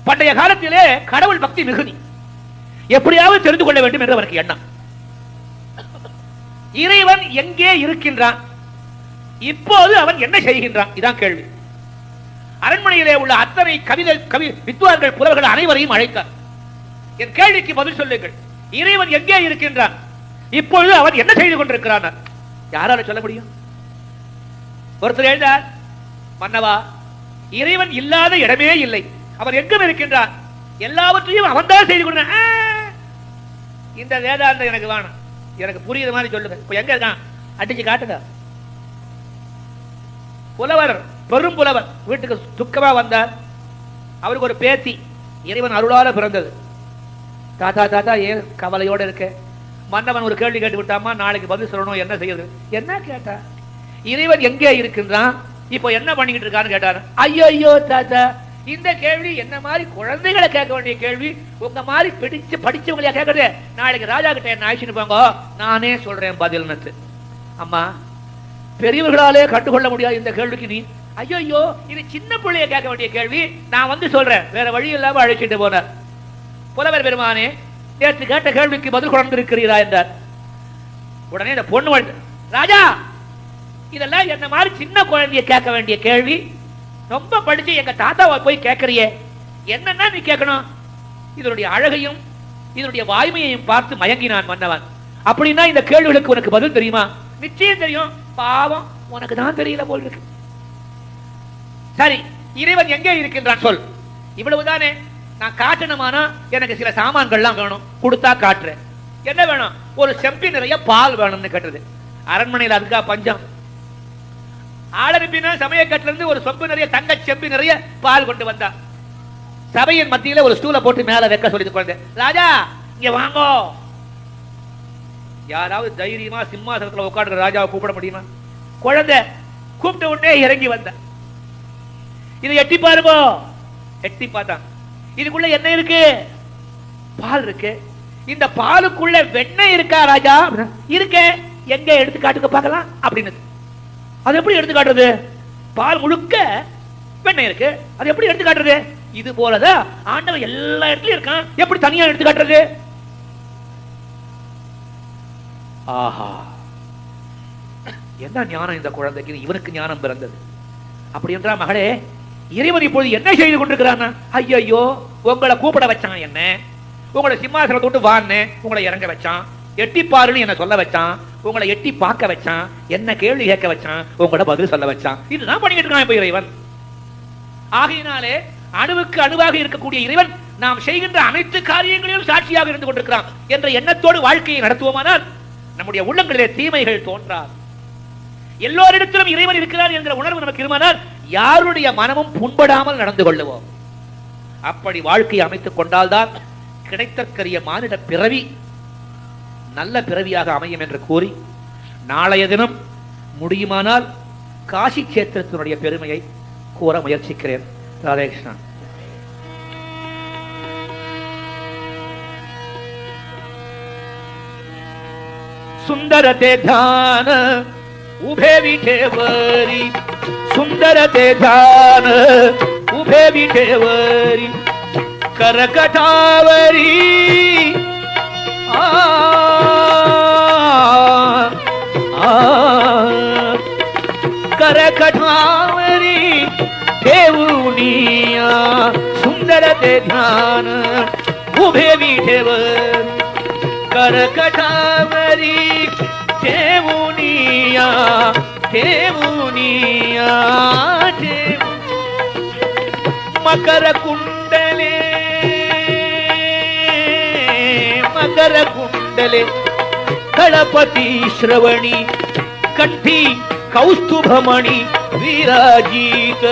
பண்டைய காலத்திலே கடவுள் பக்தி மிகுதி, எப்படியாவது தெரிந்து கொள்ள வேண்டும் என்று அவருக்கு எண்ணம். இறைவன் எங்கே இருக்கின்றான், இப்போது அவன் என்ன செய்கின்றான், இதான் கேள்வி. அரண்மனையிலே உள்ள அத்தனை கவி வித்வான்கள் புலவர்கள் அனைவரையும் அழைத்தார். என் கேள்விக்கு பதில் சொல்லுங்கள், இறைவன் எங்கே இருக்கின்றான், இப்பொழுது அவன் என்ன செய்து கொண்டிருக்கிறான்? யாரால சொல்ல முடியும்? ஒருத்தர் எழுந்தார், மன்னவா இறைவன் இல்லாத இடமே இல்லை, அவர் எங்கும் இருக்கின்றான், எல்லாவற்றையும் அவன் தான் செய்து கொண்ட. இந்த வேதாந்தம் எனக்கு வேணும், எனக்கு புரியுற மாதிரி சொல்லுங்க. இப்ப எங்க இருக்கான் அடிச்சு காட்டுங்க. புலவர், பெரும் புலவர் வீட்டுக்கு துக்கமா வந்தார். அவருக்கு ஒரு பேத்தி இறைவன் அருளால பிறந்தது. தாத்தா தாத்தா ஏன் கவலையோட இருக்க? மன்னவன் ஒரு கேள்வி கேட்டு விட்டாமா, நாளைக்கு பதில் சொல்லணும், என்ன செய்யுது? என்ன கேட்டா, இறைவன் எங்கே இருக்கின்றான், இப்போ என்ன பண்ணிக்கிட்டு இருக்கான்னு கேட்டாரு. ஐயோ தாத்தா, இந்த கேள்வி என்ன மாதிரி குழந்தைகளை கேட்க வேண்டிய கேள்வி, உங்க மாதிரி பிடிச்சு படிச்சவங்களையா கேட்கறது? நாளைக்கு ராஜா கிட்ட என்ன ஆயிடுச்சுன்னு போங்க, நானே சொல்றேன் பதில்னு. அம்மா, பெரியவர்களாலே கண்டுகொள்ள முடியாது இந்த கேள்விக்கு நீ, ஐயோ இது சின்ன பிள்ளைய கேட்க வேண்டிய கேள்வி, நான் வந்து சொல்றேன், வேற வழி இல்லாம அழைச்சிட்டு போனார். புலவர் பெருமானே, நேற்று கேட்ட கேள்விக்கு பதில் கொண்டிருக்கிறீரா என்றார். உடனே இந்த பொண்ணு வந்து, ராஜா இதெல்லாம் என்ன மாதிரி சின்ன குழந்தைய கேட்க வேண்டிய கேள்வி, ரொம்ப படிச்சு எங்க தாத்தாவை போய் கேட்கறியே, என்னன்னா நீ கேட்கணும்? இதனுடைய அழகையும் இதனுடைய வாய்மையையும் பார்த்து மயங்கினான் மன்னவன். அப்படின்னா இந்த கேள்விகளுக்கு உனக்கு பதில் தெரியுமா? நிச்சயம் தெரியும். பாவம், உனக்கு தான் தெரியல போல் இருக்கு. சரி, இறைவன் எங்கே இருக்கின்றான் சொல். இவ்வளவுதானே, நான் காட்டணுமானா எனக்கு சில சாமான்கள்லாம் வேணும், கொடுத்தா காட்டுறேன். என்ன வேணும்? ஒரு செம்பி நிறைய பால் வேணும்னு கேட்டது. அரண்மனையில் அதுக்கா பஞ்சம். ஆளனுப்பினா சமய கட்டில இருந்து ஒரு சொம்பு நிறைய தங்க செம்பி நிறைய பால் கொண்டு வந்தா. சபையின் மத்தியில ஒரு ஸ்டூலை போட்டு மேல வைக்க சொல்லி குழந்தை, ராஜா இங்க வாங்கோ. யாராவது தைரியமா சிம்மாசனத்துல உட்கார்ந்து ராஜாவை கூப்பிட முடியுமா? குழந்தை கூப்பிட்ட உடனே இறங்கி வந்த. இதை எட்டி பாருங்க. எட்டி பார்த்தான். இதுக்குள்ள என்ன இருக்கு? பால் இருக்கு. இந்த பாலுக்குள்ள வெண்ணெய் இருக்கா ராஜா? இருக்கே. எங்க எடுத்து காட்டுக்க பார்க்கலாம் அப்படின்னு. அது எப்படி எடுத்து காட்டுறது? பால் முழுக்க வெண்ணெய் இருக்கு, அது எப்படி எடுத்து காட்டுறது? இது போலதான் ஆண்டவன் எல்லா இடத்துலயும் இருக்கான், எப்படி தனியா எடுத்து காட்டுறது? ஆஹா, என்ன ஞானம் இந்த குழந்தைக்கு, இவனுக்கு ஞானம் பிறந்தது. அப்படி என்றா மகளே, இறைவன் இப்பொழுது என்ன செய்து கொண்டிருக்கிறான்? ஐயோ, உங்களை கூப்பிட வச்சான், என்ன உங்களை சிம்மாசனத்தை விட்டு வான்னு உங்களை இறங்க வச்சான், எட்டி பாருன்னு என்ன சொல்ல வச்சான், உங்களை எட்டி பார்க்க வச்சான், என்ன கேள்வி கேட்க வச்சான், உங்களோட பதில் சொல்ல வச்சான். இதுதான் பண்ணிட்டு இருக்கான் இப்ப இறைவன். ஆகையினாலே அணுவுக்கு அணுவாக இருக்கக்கூடிய இறைவன் நாம் செய்கின்ற அனைத்து காரியங்களிலும் சாட்சியாக இருந்து கொண்டிருக்கிறான் என்ற எண்ணத்தோடு வாழ்க்கையை நடத்துவோமானால் நம்முடைய உள்ளங்களிலே தீமைகள் தோன்றாது. எல்லோரிடத்திலும் இறைவன் இருக்கிறார் என்கிற உணர்வு நமக்கு இருமானால் யாருடைய மனமும் புண்படாமல் நடந்து கொள்ளுவோம். அப்படி வாழ்க்கையை அமைத்துக் கொண்டால்தான் கிடைத்தற்கரிய மானிட பிறவி நல்ல பிறவியாக அமையும் என்று கூறி நாளைய தினம் முடியுமானால் காசி கஷேத்திரத்தினுடைய பெருமையை கூற முயற்சிக்கிறேன். ராதே கிருஷ்ணன். सुंदर ते ध्यान उभे विठेवरी, सुंदर ते ध्यान उभे विठेवरी, करकटावरी आ करकटावरी देवुनिया, सुंदर ते ध्यान उभे विठेवरी, करकटावरी देवुनिया देवुनिया मकर कुंडले मकर कुंडले गणपति श्रवणी कंठी कौस्तुभमणि विराजित,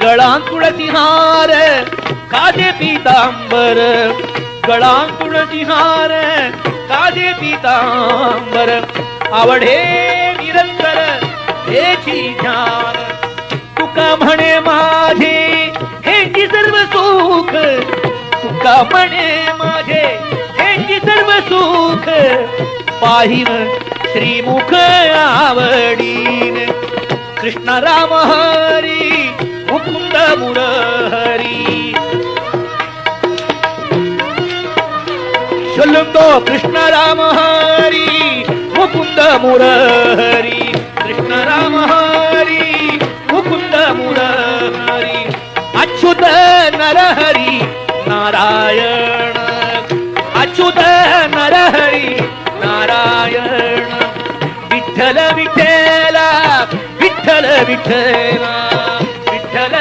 गळांतुळसिहार कादे पीतांबर, गळांतुळसिहार कादे पीतांबर, आवडे निरंतर हेची ध्यान, तुका म्हणे माझे हेची सर्व सुख, तुका म्हणे माझे हेची सर्व सुख, पाहिन श्रीमुख आवडीन, कृष्ण राम हरी मुकुंद मुरहरी, சொல்லுங்கோ கிருஷ்ண ராம ஹரி முகுந்த முரஹரி, கிருஷ்ண ராம ஹரி முகுந்த முரஹரி, அச்சுத நரஹரி நாராயண, அச்சுத நரஹரி நாராயண, விட்டல விட்டல விட்டல விட்டல விட்டல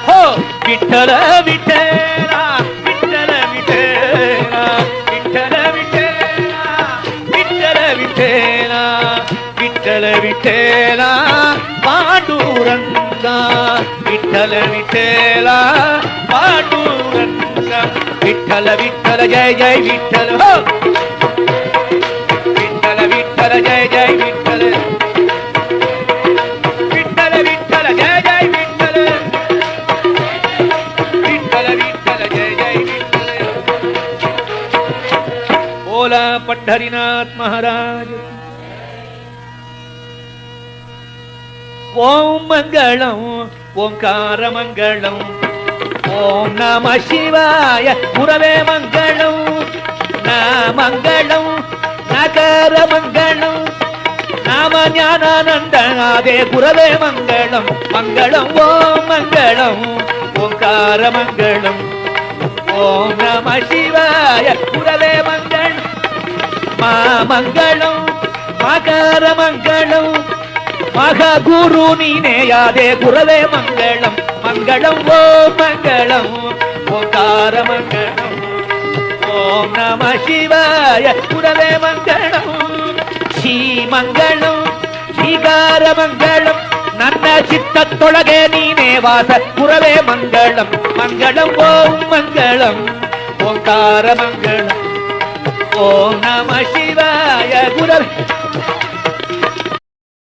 ஹோ விட்டல விட்டல விட்டல விட்டல விட்டல விட்டல விட்டல விட்டல பாண்டுரங்கா, விட்டல விட்டல பாண்டுரங்கா, விட்டல விட்டல ஜெய ஜெய விட்டல, விட்டல விட்டல ஜெய ஜெய விட்டல, விட்டல விட்டல ஜெய ஜெய விட்டல, விட்டல விட்டல ஜெய ஜெய விட்டல. बोला पंढरीनाथ महाराज. ओम मंगलम ओंकार मंगलम, ओम नमः शिवाय गुरवे मंगलम, न मंगलम नकर मंगलम, नाम ज्ञानानंद आदे गुरवे मंगलम, मंगलम ओम मंगलम ओंकार मंगलम, ओम नमः शिवाय गुरवे मंगलम, मा मंगलम मकर मंगलम, महा गुरु नीने यादे गुरवे मंगलम, मंगलम ओम मंगलम ओंकार मंगलम, ओम नमः शिवाय गुरवे मंगलम, श्री मंगलम श्रीकार मंगलम, ನನ್ನ ಚಿತ್ತದೊಳಗೆ ನೀನೇ ವಾಸ ಗುರವೇ ಮಂಗಳಂ, ಮಂಗಳಂ ಓಂ ಮಂಗಳಂ ಓಂಕಾರ ಮಂಗಳಂ, ಓಂ ನಮಃ ಶಿವಾಯ ಗುರವೇ